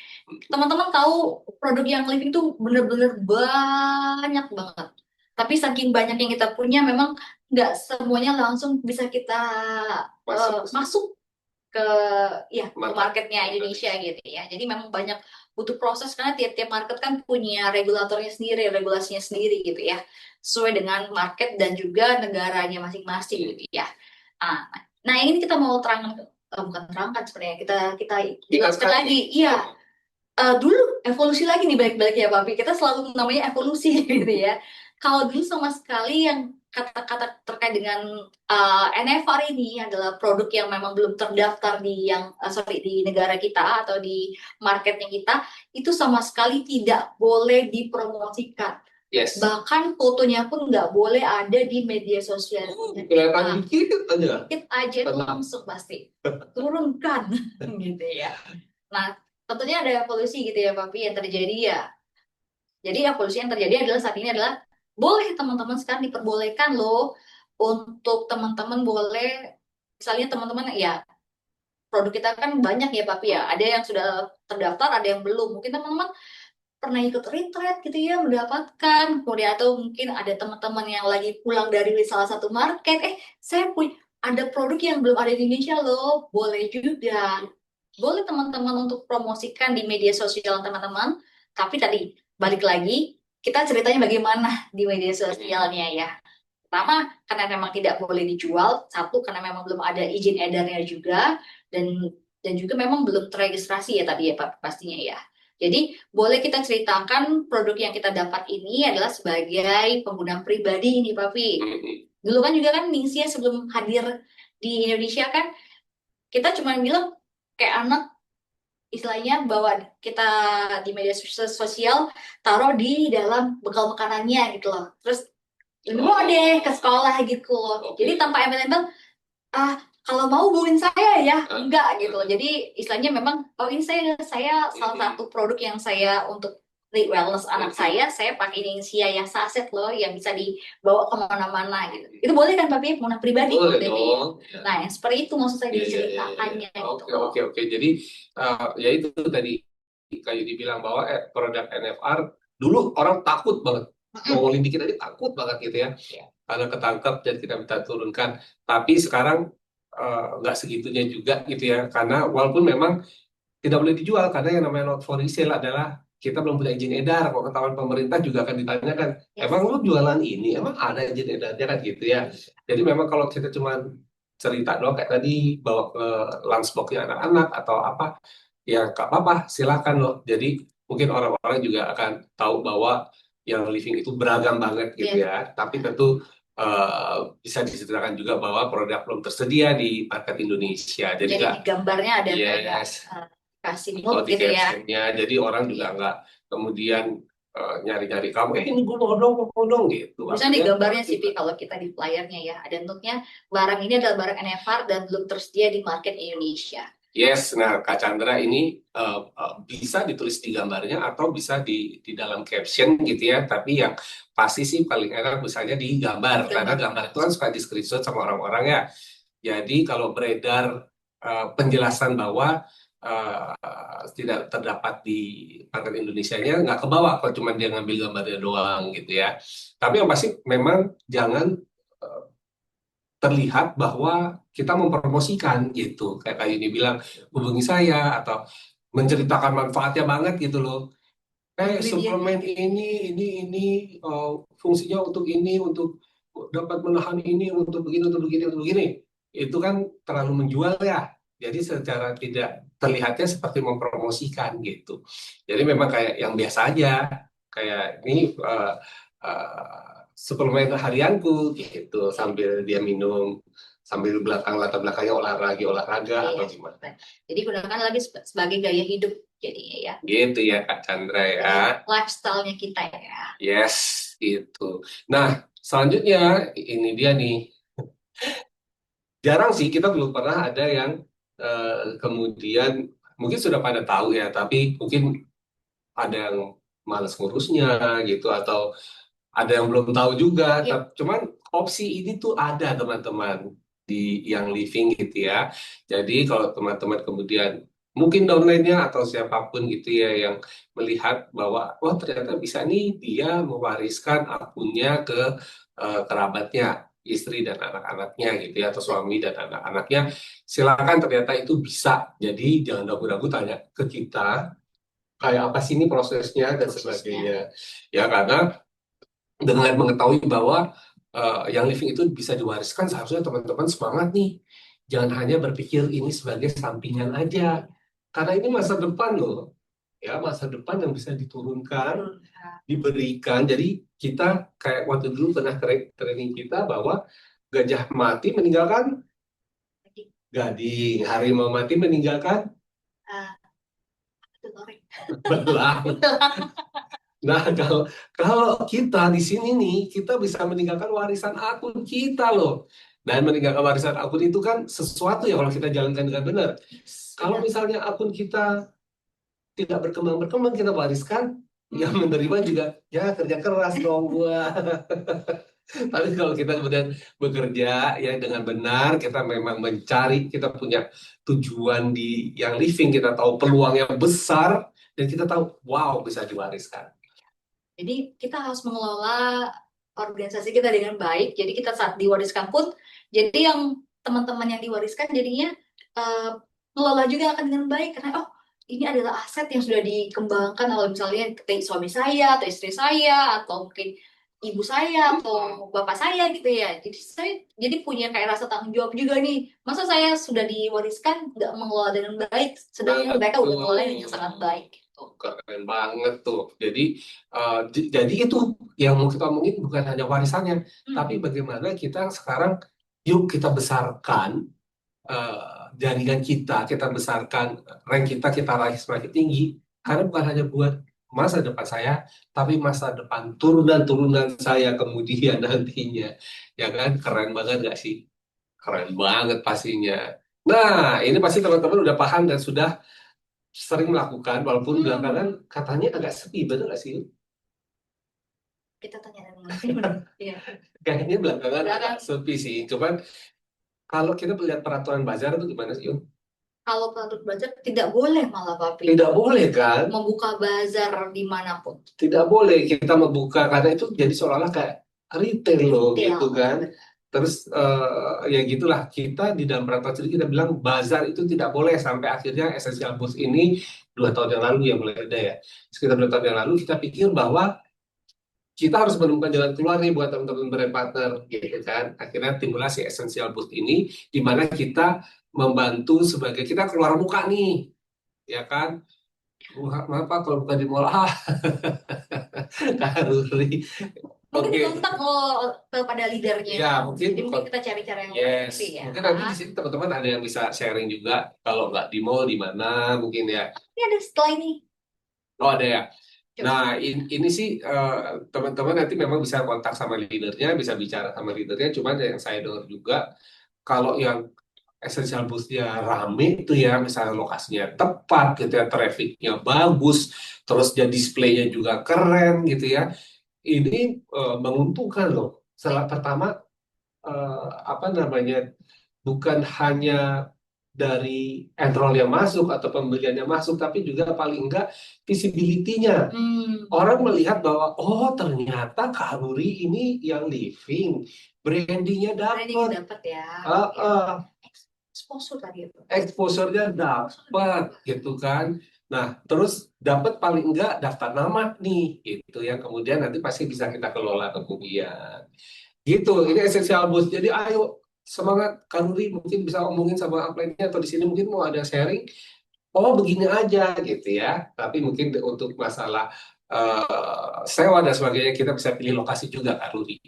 teman-teman tahu produk yang living tuh bener-bener banyak banget. Tapi saking banyak yang kita punya, memang nggak semuanya langsung bisa kita masuk ke ke marketnya Indonesia gitu ya. Jadi memang banyak butuh proses karena tiap-tiap market kan punya regulatornya sendiri, regulasinya sendiri gitu ya. Sesuai dengan market dan juga negaranya masing-masing gitu ya. Nah, ini kita mau terangkan, bukan terangkan sebenarnya, kita jelaskan Diangkat. lagi. Iya, dulu evolusi lagi nih balik-balik ya Papi. Kita selalu namanya evolusi gitu ya. Kalau dulu sama sekali yang kata-kata terkait dengan NFR ini adalah produk yang memang belum terdaftar di sorry, di negara kita atau di marketnya kita, itu sama sekali tidak boleh dipromosikan. Yes. Bahkan fotonya pun nggak boleh ada di media sosial Kelihatan kita. dikit aja. Dikit aja itu langsung pasti turunkan gitu ya. Nah, tentunya ada evolusi gitu ya, Papi, yang terjadi ya. Jadi evolusi yang terjadi adalah saat ini adalah boleh teman-teman sekarang diperbolehkan loh untuk teman-teman boleh, misalnya teman-teman ya, produk kita kan banyak ya, Papi ya. Ada yang sudah terdaftar, ada yang belum. Mungkin teman-teman pernah ikut retreat gitu ya, mendapatkan. Kemudian atau mungkin ada teman-teman yang lagi pulang dari salah satu market, saya punya ada produk yang belum ada di Indonesia loh, boleh juga. Boleh teman-teman untuk promosikan di media sosial teman-teman, tapi tadi balik lagi, kita ceritanya bagaimana di media sosialnya ya. Pertama, karena memang tidak boleh dijual. Satu, karena memang belum ada izin edarnya juga. Dan juga memang belum terregistrasi ya tadi ya Pak, pastinya ya. Jadi, boleh kita ceritakan produk yang kita dapat ini adalah sebagai pengguna pribadi ini, Papi. Dulu kan juga kan Ningxia sebelum hadir di Indonesia kan, kita cuma bilang kayak anak istilahnya bahwa kita di media sosial taruh di dalam bekal makanannya gitu loh. Terus bawa deh ke sekolah gitu loh. Jadi tanpa embel-embel, kalau mau hubungin saya ya, enggak gitu loh. Jadi istilahnya memang, oh ini saya salah satu produk yang saya untuk wellness anak saya pakai Ningxia yang saset loh, yang bisa dibawa kemana-mana gitu. Itu boleh kan Papi? Muna pribadi Boleh berarti ya. dong. Nah, yang seperti itu maksud saya Iya, iya, iya, iya. diceritakannya gitu Oke, loh. oke, oke. Jadi ya itu tadi kayak dibilang bahwa produk NFR dulu orang takut banget. Ngomongin dikit aja takut banget gitu ya. Karena ketangkep dan kita minta turunkan. Tapi sekarang nggak segitunya juga gitu ya. Karena walaupun memang tidak boleh dijual karena yang namanya not for resale adalah kita belum punya izin edar. Kalau ketahuan pemerintah juga akan ditanyakan, emang Yes. lu jualan ini, emang ada izin edarnya kan gitu ya. Jadi memang kalau kita cuma cerita doang kayak tadi bawa ke lunchboxnya anak-anak atau apa, ya nggak apa-apa, silakan loh. Jadi mungkin orang-orang juga akan tahu bahwa yang living itu beragam banget gitu Yes. ya. Tapi tentu bisa diceritakan juga bahwa produk belum tersedia di market Indonesia. Jadi Jadi nggak, di gambarnya ada kayak yes, kasih kalau note di gitu ya. captionnya, jadi orang juga Iya. nggak kemudian nyari-nyari kamu, ini gue mau dong gitu. Bisa di Artinya, gambarnya sih, Pi, kalau kita di flyernya ya. Ada note-nya, barang ini adalah barang NFR dan belum tersedia di market Indonesia. yes, nah Kak Chandra ini bisa ditulis di gambarnya atau bisa di dalam caption gitu ya. Tapi yang pasti sih paling enak misalnya di gambar, karena Gambar. gambar itu kan suka di screenshot sama orang-orang ya. Jadi kalau beredar penjelasan bahwa tidak terdapat di market Indonesianya, nggak kebawa kalau cuma dia ngambil gambarnya doang gitu ya. Tapi yang pasti memang jangan eh, terlihat bahwa kita mempromosikan gitu. Kayak Kak Yuni bilang, hubungi saya atau menceritakan manfaatnya banget gitu loh. Ingredientnya. Suplemen ini fungsinya untuk ini, untuk dapat menahan ini, untuk begini, untuk begini, untuk begini. Itu kan terlalu menjual ya. Jadi secara tidak terlihatnya seperti mempromosikan gitu. Jadi memang kayak yang biasa aja. Kayak ini suplemen harianku gitu, sambil dia minum, sambil latar belakangnya olahraga atau Iya. gimana. Jadi gunakan lagi sebagai gaya hidup jadinya ya. Gitu ya Kak Chandra ya. Jadi lifestyle-nya kita ya. Yes, gitu. Nah, selanjutnya ini dia nih. Jarang sih kita belum pernah ada yang kemudian mungkin sudah pada tahu ya, tapi mungkin ada yang malas ngurusnya gitu atau ada yang belum tahu juga. Iya. Cuman opsi ini tuh ada teman-teman di yang living gitu ya. Jadi kalau teman-teman kemudian mungkin downline-nya atau siapapun gitu ya yang melihat bahwa wah ternyata bisa nih dia mewariskan akunnya ke kerabatnya, istri dan anak-anaknya gitu ya, atau suami dan anak-anaknya, silakan, ternyata itu bisa. Jadi jangan ragu-ragu tanya ke kita kayak apa sih ini prosesnya dan sebagainya. Ya karena dengan mengetahui bahwa yang living itu bisa diwariskan, seharusnya teman-teman semangat nih. Jangan hanya berpikir ini sebagai sampingan aja. Karena ini masa depan loh. Ya, masa depan yang bisa diturunkan, diberikan. Jadi kita kayak waktu dulu pernah training kita bahwa gajah mati meninggalkan gading, harimau mati meninggalkan Ah, itu belang. Nah, kalau kalau kita di sini nih, kita bisa meninggalkan warisan akun kita loh. Dan meninggalkan warisan akun itu kan sesuatu ya kalau kita jalankan dengan benar. Kalau benar. misalnya akun kita tidak berkembang-berkembang, kita wariskan, yang menerima juga, ya kerja keras dong gua. Tapi kalau kita kemudian bekerja ya dengan benar, kita memang mencari, kita punya tujuan di yang living, kita tahu peluangnya besar, dan kita tahu, wow, bisa diwariskan. Jadi kita harus mengelola organisasi kita dengan baik. Jadi kita saat diwariskan pun, jadi yang teman-teman yang diwariskan jadinya eh, mengelola juga akan dengan baik karena oh ini adalah aset yang sudah dikembangkan oleh misalnya suami saya atau istri saya atau mungkin ibu saya atau bapak saya gitu ya. Jadi saya jadi punya kayak rasa tanggung jawab juga nih. Masa saya sudah diwariskan nggak mengelola dengan baik, sedangkan mereka udah mengelola dengan sangat Betul. baik gitu. Keren banget tuh. Jadi itu yang mau kita omongin bukan hanya warisannya, tapi Hmm. bagaimana kita sekarang, yuk kita besarkan jaringan kita besarkan rank kita raih semakin tinggi. Karena bukan hanya buat masa depan saya, tapi masa depan turunan-turunan saya kemudian nantinya. Ya kan, keren banget nggak sih? Keren banget pastinya. Nah, ini pasti teman-teman udah paham dan sudah sering melakukan, walaupun belakangan Hmm. katanya agak sepi, bener nggak sih? Kita tanya dengan Iya. Kayaknya belakangan agak Silakan. sepi sih. Cuman kalau kita melihat peraturan bazar itu gimana sih, Yun? Kalau produk bazar tidak boleh malah Papi Tidak boleh kan? membuka bazar dimanapun. Tidak boleh kita membuka, karena itu jadi seolah-olah kayak retail loh Retail, gitu kan. benar. Terus ya gitulah, kita di dalam peraturan sendiri kita bilang bazar itu tidak boleh, sampai akhirnya Essential Boost ini 2 tahun yang lalu ya mulai ada ya. Sekitar 2 tahun yang lalu kita pikir bahwa kita harus menemukan jalan keluar nih buat teman-teman brand partner gitu kan. Akhirnya timbullah si Essential Boost ini, di mana kita membantu sebagai kita keluar muka nih, ya kan. Wah, maaf Pak, kalau bukan di mall Karuri. Mungkin Oke, dikontak lo kepada leadernya. ya mungkin Jadi mungkin kita cari cara yang lain yes, sih ya. mungkin nanti di sini teman-teman ada yang bisa sharing juga. Kalau nggak di mall di mana mungkin ya. Ini ada setelah ini. Oh ada ya. Coba. Nah ini sih teman-teman nanti memang bisa kontak sama leadernya, bisa bicara sama leadernya. Cuman yang saya dengar juga kalau yang Essential Boost-nya rame itu ya, misalnya lokasinya tepat gitu ya, trafficnya bagus, terus jadi displaynya juga keren gitu ya. Ini menguntungkan loh. Salah pertama apa namanya, bukan hanya dari enroll yang masuk atau pembelian yang masuk, tapi juga paling enggak visibility-nya. Orang melihat bahwa oh ternyata Kak Nuri ini yang living, brandingnya Branding dapat, dapat ya. Exposure tadi itu. exposure-nya dapat gitu kan. Nah, terus dapat paling enggak daftar nama nih, gitu yang kemudian nanti pasti bisa kita kelola kemudian. Gitu, ini Essential Boost. Jadi ayo semangat Kanuri, mungkin bisa omongin sama upline-nya atau di sini mungkin mau ada sharing. Oh begini aja gitu ya. Tapi mungkin untuk masalah sewa dan sebagainya kita bisa pilih lokasi juga Kanuri.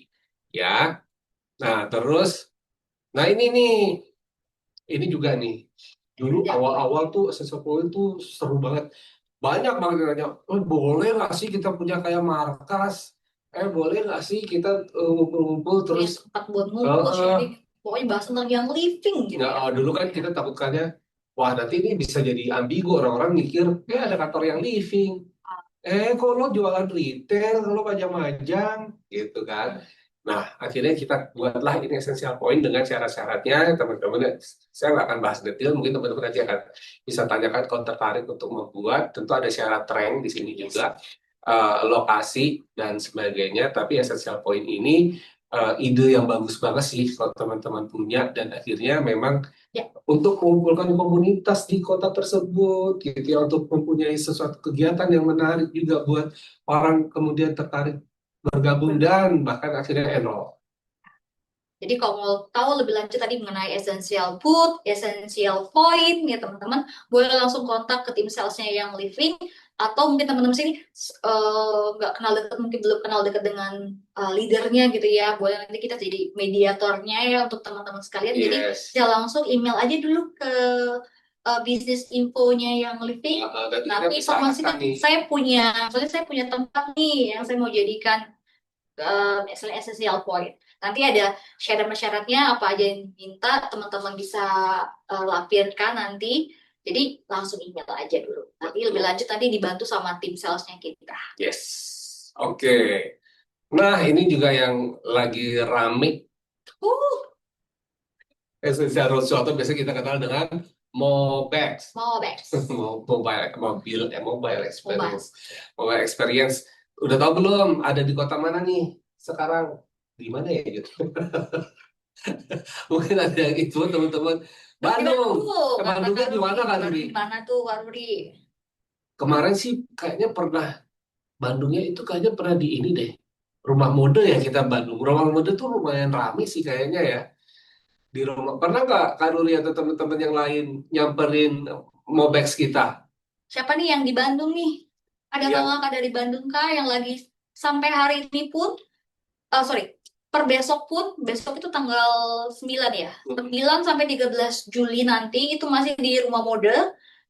Ya. Nah terus, nah ini juga nih. Dulu awal-awal tuh Essential Point tuh seru banget. Banyak banget yang nanya, boleh nggak sih kita punya kayak markas? Boleh nggak sih kita ngumpul-ngumpul Punya terus tempat buat ngumpul, sharing. Pokoknya bahas tentang yang living gitu nggak, ya. dulu kan kita takutkannya, wah nanti ini bisa jadi ambigu, orang-orang mikir, ada kantor yang living. Kok lo jualan retail, lo pajang-majang, gitu kan. Nah, akhirnya kita buatlah ini essential point dengan syarat-syaratnya, teman-teman. Saya nggak akan bahas detail, mungkin teman-teman nanti akan bisa tanyakan kalau tertarik untuk membuat. Tentu ada syarat rank di sini juga, lokasi dan sebagainya. Tapi essential point ini ide yang bagus banget sih kalau teman-teman punya, dan akhirnya memang Ya. untuk mengumpulkan komunitas di kota tersebut gitu ya, untuk mempunyai sesuatu kegiatan yang menarik juga buat orang kemudian tertarik bergabung dan bahkan akhirnya enroll. Jadi kalau mau tahu lebih lanjut tadi mengenai essential food, essential point ya teman-teman, boleh langsung kontak ke tim salesnya yang living, atau mungkin teman-teman sini nggak kenal dekat, mungkin belum kenal dekat dengan leadernya gitu ya, boleh nanti kita jadi mediatornya ya untuk teman-teman sekalian. Jadi Yes. bisa langsung email aja dulu ke bisnis infonya yang living. Dan kita Nanti bisa informasinya arahkan nih. soalnya saya punya tempat nih yang saya mau jadikan misalnya essential point. Nanti ada syarat-syaratnya apa aja yang diminta, teman-teman bisa lampirkan nanti. Jadi langsung email aja dulu. Nanti lebih lanjut nanti dibantu sama tim salesnya kita. Yes. Oke. Nah, ini juga yang lagi rame, Essential Roadshow atau biasa kita kenal dengan MOBEX. Mobex. Mobile experience. Mobile experience. Udah tahu belum ada di kota mana nih sekarang? Di mana ya gitu? Mungkin ada yang itu teman-teman. Bandung. Bandungnya di mana kan, Rudi? Di mana tuh, Warudi? Kemarin sih kayaknya pernah, Bandungnya itu kayaknya pernah di ini deh. Rumah mode ya kita Bandung. Rumah mode tuh lumayan rame sih kayaknya ya. Di rumah. Pernah nggak Kak Ruri atau teman-teman yang lain nyamperin Mobex kita? Siapa nih yang di Bandung nih? Ada Iya. kakak dari Bandung kah yang lagi sampai hari ini pun, sorry, per besok pun, besok itu tanggal 9 ya, 9 sampai 13 Juli nanti itu masih di rumah mode,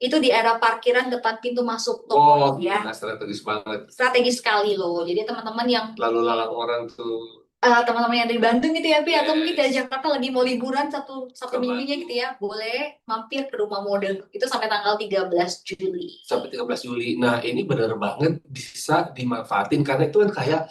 itu di area parkiran depan pintu masuk toko ya. Strategis banget. Strategis sekali loh. Jadi teman-teman yang Lalu lalang orang tuh. teman-teman yang dari Bandung gitu ya, Pi, atau mungkin dari Yes. Jakarta lagi mau liburan satu Ke minggunya Bandung. gitu ya, boleh mampir ke rumah mode. Itu sampai tanggal 13 Juli. Sampai 13 Juli. Nah, ini benar banget bisa dimanfaatin karena itu kan kayak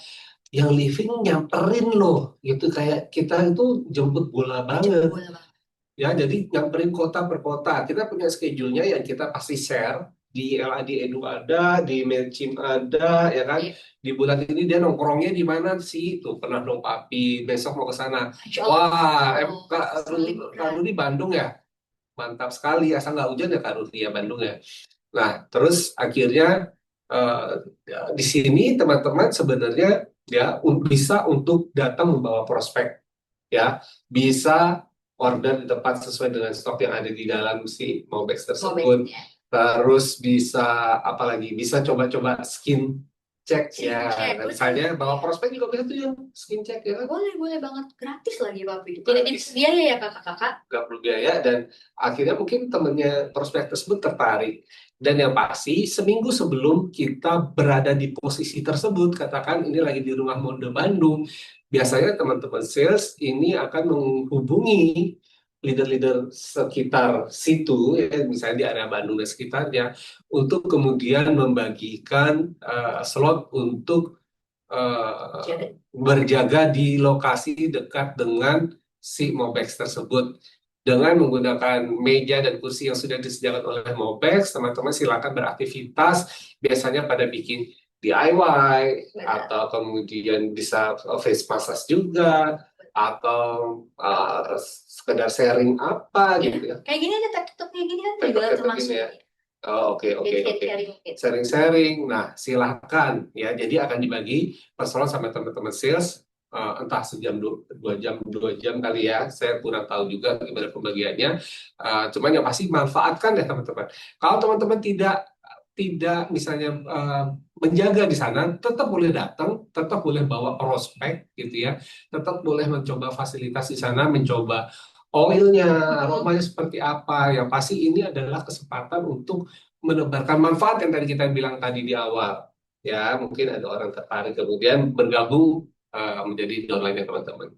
yang living nyamperin loh, gitu kayak kita itu jemput bola banget. Boleh banget. Ya, jadi nyamperin kota per kota. Kita punya schedule-nya yang kita pasti share di LAD Edu ada, di Mailchimp ada, ya kan? Iya. Di bulan ini dia nongkrongnya di mana sih? Tuh pernah dong Papi, besok mau ke sana. Masya Wah, Allah, Kak selebgram. Rudi Bandung ya? Mantap sekali, asal nggak hujan ya Kak Rudi ya Bandung ya. Nah, terus akhirnya eh, di sini teman-teman sebenarnya ya bisa untuk datang membawa prospek ya, bisa order di tempat sesuai dengan stok yang ada di dalam si Mobex Mobex tersebut. ya. Terus bisa apalagi bisa coba-coba skin check Skin ya. check, Nah, betul. misalnya bawa Iya. prospek juga bisa tuh yang skin check ya kan. Boleh banget. Gratis lagi, Papi. Tidak Gratis, biaya ya, kakak-kakak. nggak perlu biaya dan akhirnya mungkin temennya prospek tersebut tertarik. Dan yang pasti seminggu sebelum kita berada di posisi tersebut, katakan ini lagi di Rumah Mode Bandung, biasanya teman-teman sales ini akan menghubungi leader-leader sekitar situ, ya, misalnya di area Bandung dan sekitarnya, untuk kemudian membagikan slot untuk Jadi, berjaga di lokasi dekat dengan si Mobex tersebut. Dengan menggunakan meja dan kursi yang sudah disediakan oleh Mobex, teman-teman silakan beraktivitas, biasanya pada bikin DIY, benar. atau kemudian bisa face massage juga, atau sekedar sharing apa Ya, gitu ya. kayak gini aja, TikTok kayak gini kan juga Tektok-tektok gini termasuk ya. Oh, oke, oke, jadi oke. sharing-sharing gitu. Sharing-sharing. Nah, silakan ya. Jadi akan dibagi personal sama teman-teman sales, entah sejam, 2 jam kali ya. Saya kurang tahu juga gimana pembagiannya. Cuman yang pasti manfaatkan ya teman-teman. Kalau teman-teman tidak tidak misalnya menjaga di sana, tetap boleh datang, tetap boleh bawa prospek gitu ya, tetap boleh mencoba fasilitas di sana, mencoba oilnya, Mm-mm. aromanya seperti apa. Yang pasti ini adalah kesempatan untuk menebarkan manfaat yang tadi kita bilang tadi di awal. Ya, mungkin ada orang tertarik kemudian bergabung menjadi downline teman-teman.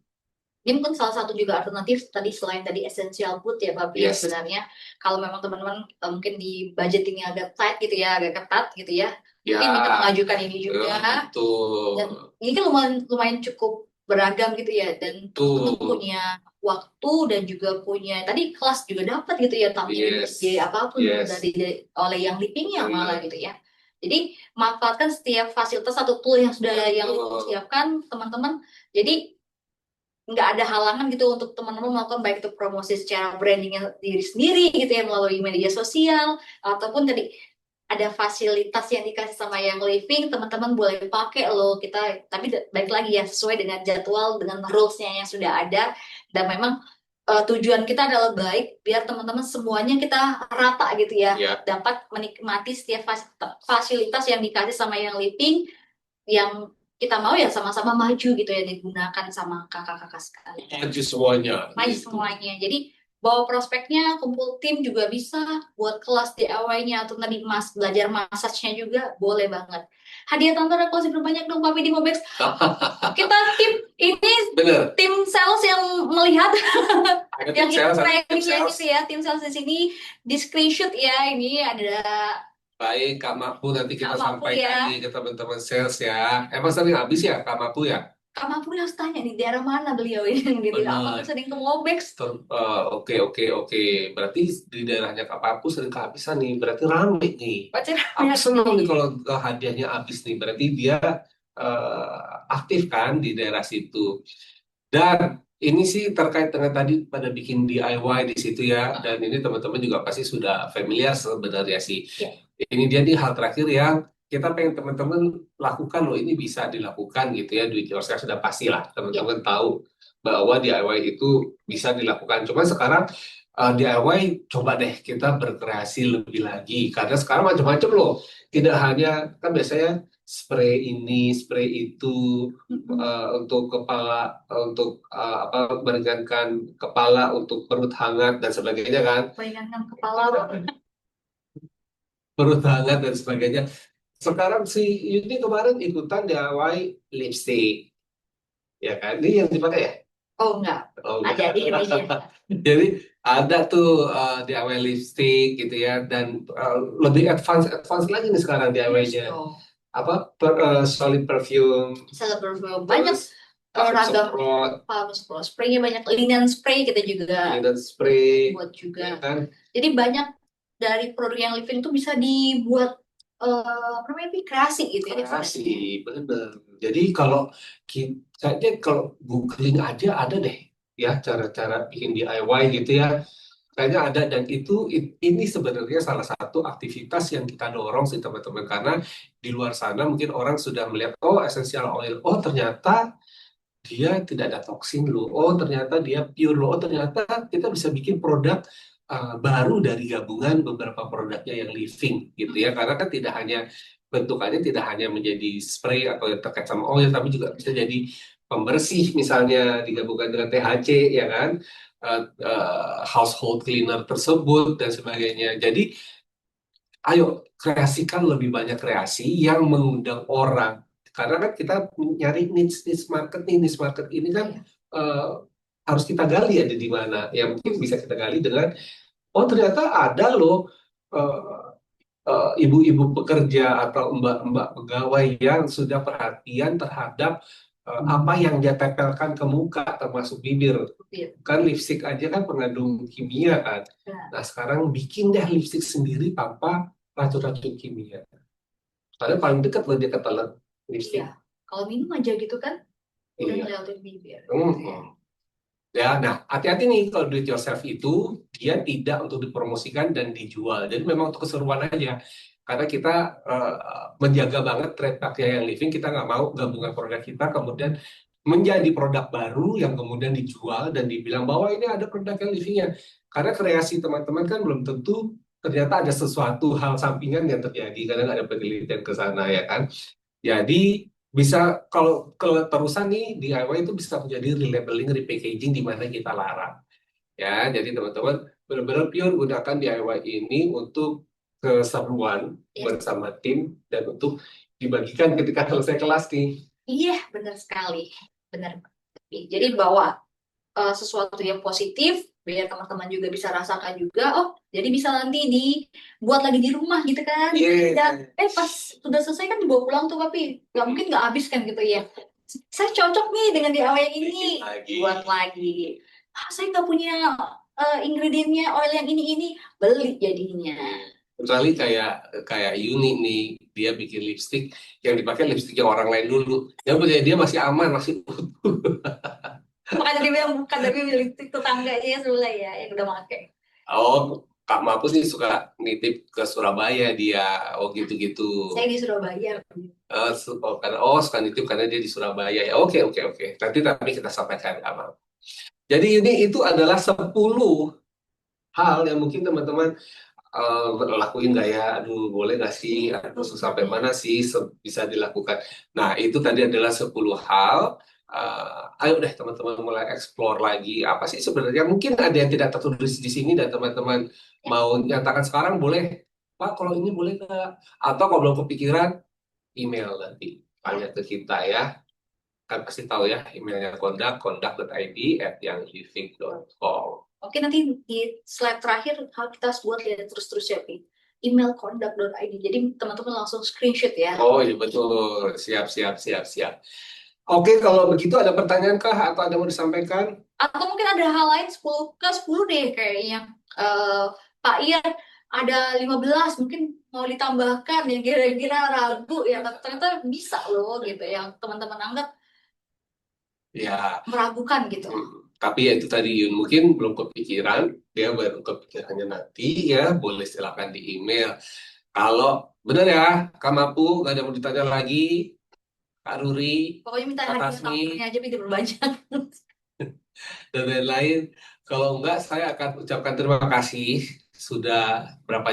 Ini mungkin salah satu juga alternatif tadi selain tadi essential food ya, Papi, ya Yes. sebenarnya kalau memang teman-teman mungkin di budgetingnya agak tight gitu ya, agak ketat gitu ya, mungkin bisa Ya, mengajukan ini juga. Dan betul. ini kan lumayan lumayan cukup beragam gitu ya, dan teman-teman Betul. punya waktu dan juga punya tadi kelas juga dapat gitu ya, tampilin ide Yes. apapun Yes. dari oleh yang leadingnya malah Benar. gitu ya. Jadi manfaatkan setiap fasilitas atau tool yang sudah yang Betul. siapkan teman-teman. Jadi nggak ada halangan gitu untuk teman-teman melakukan baik itu promosi secara brandingnya diri sendiri gitu ya melalui media sosial ataupun tadi ada fasilitas yang dikasih sama yang living teman-teman boleh pakai loh kita tapi baik lagi ya sesuai dengan jadwal dengan rulesnya yang sudah ada dan memang tujuan kita adalah baik biar teman-teman semuanya kita rata gitu ya Ya, dapat menikmati setiap fasilitas yang dikasih sama yang living yang kita mau ya sama-sama maju gitu ya digunakan sama kakak-kakak sekalian. maju semuanya Maju gitu. semuanya. Jadi bawa prospeknya, kumpul tim juga bisa, buat kelas DIY-nya atau tadi mas belajar massage-nya juga boleh banget. Hadiah tante rekosi berbanyak dong Papi di Mobex. Kita tim ini Bener. tim sales yang melihat Ada tim yang ikut sales, ada tim trainingnya sales. gitu ya, tim sales di sini di screenshot ya ini ada Baik, Kak Mapu nanti Kak kita Mapu sampaikan ya. nih ke teman-teman sales ya. Emang sering habis ya Kak Mapu ya? Kak Mapuri harus tanya nih daerah mana beliau ini yang dia tidak apa Benar. sering ke Mobex. Oke, oke, oke. Berarti di daerahnya Kak Papu sering kehabisan nih. Berarti rame nih. Pacar Aku banyak senang nih nih. kalau hadiahnya habis nih. Berarti dia aktif kan di daerah situ. Dan ini sih terkait dengan tadi pada bikin DIY di situ ya. Dan ini teman-teman juga pasti sudah familiar sebenarnya sih. Ya, Ini dia nih hal terakhir yang kita pengen teman-teman lakukan loh. Ini bisa dilakukan gitu ya. Do it yourself sudah pasti lah. ya. Teman-teman tahu bahwa DIY itu bisa dilakukan. Cuma sekarang DIY coba deh kita berkreasi lebih lagi. Karena sekarang macam-macam loh. Tidak hanya kan biasanya spray ini, spray itu Mm-mm. untuk kepala, untuk apa meringankan kepala, untuk perut hangat dan sebagainya kan. Bayangan kepala. Perut hangat dan sebagainya. Sekarang si Yudi kemarin ikutan DIY lipstick, ya kan? Ini yang dipakai ya? Oh enggak. Oh Ada enggak. di media. Jadi ada tuh DIY lipstick gitu ya, dan lebih advance advance lagi nih sekarang Yes, DIY-nya. oh. Apa solid perfume, Celebrate banyak terus parfum ragam semprot, spraynya banyak linen spray kita juga linen spray, buat ya juga. kan? Jadi banyak dari produk yang living tuh bisa dibuat apa namanya Pi? Kreasi gitu ya Kreasi, ekspresinya. bener. Jadi kalau kayaknya kalau googling aja ada deh ya cara-cara bikin DIY gitu ya. Kayaknya ada dan ini sebenarnya salah satu aktivitas yang kita dorong sih teman-teman karena di luar sana mungkin orang sudah melihat oh essential oil, oh ternyata dia tidak ada toksin loh, oh ternyata dia pure loh, oh ternyata kita bisa bikin produk baru dari gabungan beberapa produknya yang living gitu ya karena kan tidak hanya bentukannya tidak hanya menjadi spray atau yang terkait sama oil tapi juga bisa jadi pembersih misalnya digabungkan dengan THC ya kan. Household cleaner tersebut dan sebagainya. Jadi, ayo kreasikan lebih banyak kreasi yang mengundang orang. Karena kan kita nyari niche market nih, niche market ini kan Iya. eh, harus kita gali ada di mana. Yang mungkin bisa kita gali dengan, oh ternyata ada loh ibu-ibu pekerja atau mbak-mbak pegawai yang sudah perhatian terhadap apa yang dia tempelkan ke muka termasuk bibir Iya. kan lipstick aja kan mengandung kimia kan. Nah, Nah sekarang bikin deh lipstick sendiri tanpa racun-racun kimia. Karena paling dekat loh dia ketelan iya. lipstick. Kalau minum aja gitu kan udah Iya. ngelewatin bibir gitu ya. Mhm. Ya, nah hati-hati nih kalau do it yourself itu dia tidak untuk dipromosikan dan dijual. Jadi memang untuk keseruan aja. Karena kita menjaga banget trademarknya yang living, kita nggak mau gabungan produk kita kemudian menjadi produk baru yang kemudian dijual dan dibilang bahwa ini ada produk yang livingnya. Karena kreasi teman-teman kan belum tentu ternyata ada sesuatu hal sampingan yang terjadi. Kadang ada penelitian ke sana ya kan. Jadi bisa kalau keterusan nih DIY itu bisa menjadi relabeling, repackaging di mana kita larang. Ya, jadi teman-teman benar-benar pure gunakan DIY ini untuk keseruan Iya, bersama tim dan untuk dibagikan ketika selesai kelas nih. iya benar sekali. Benar. Jadi bawa sesuatu yang positif biar teman-teman juga bisa rasakan juga. Oh, jadi bisa nanti dibuat lagi di rumah gitu kan. Dan Iya. pas sudah selesai kan dibawa pulang tuh tapi nggak mungkin nggak habis kan gitu ya. Saya cocok nih dengan DIY yang ini, Bikin lagi. buat lagi. Ah, saya nggak punya ingredientnya oil yang ini beli jadinya. Kecuali kayak kayak Yuni nih, dia bikin lipstick yang dipakai lipstick yang orang lain dulu. Yang punya dia masih aman, masih utuh. Makanya dia bilang bukan tapi milik tetangganya sebelah ya yang udah pakai. Oh, Kak Mapus sih suka nitip ke Surabaya dia. Oh gitu-gitu. Saya di Surabaya. Suka nitip karena dia di Surabaya ya. Oke, oke, oke. Nanti tapi kita sampaikan Abang. Jadi ini itu adalah 10 hal yang mungkin teman-teman lakuin nggak ya? Aduh, boleh nggak sih? Aduh, sampai mana sih bisa dilakukan? Nah, itu tadi adalah 10 hal. Ayo deh teman-teman mulai explore lagi. Apa sih sebenarnya? Mungkin ada yang tidak tertulis di sini dan teman-teman mau nyatakan sekarang boleh. Pak, kalau ini boleh nggak? Atau kalau belum kepikiran, email nanti. Tanya ke kita ya. Kan pasti tahu ya emailnya kondak@yangliving.com. Oke, nanti di slide terakhir kita buat lihat terus-terus ya, Pi. Email conduct.id. Jadi teman-teman langsung screenshot ya. Oh iya betul. Siap, siap, siap, siap. Oke, kalau begitu ada pertanyaan kah atau ada mau disampaikan? Atau mungkin ada hal lain 10 ke 10 deh kayaknya. Eh, Pak Ian ada 15 mungkin mau ditambahkan yang kira-kira ragu ya ternyata bisa loh gitu yang teman-teman anggap Ya, meragukan gitu. tapi ya itu tadi Yun mungkin belum kepikiran, dia baru kepikirannya nanti ya, boleh silakan di email. Kalau benar ya, Kak Mapu, nggak ada mau ditanya lagi, Kak Ruri, Pokoknya minta Kak hadiah Tasmi, tambahannya aja biar berbanyak. dan lain-lain. Kalau enggak, saya akan ucapkan terima kasih sudah berapa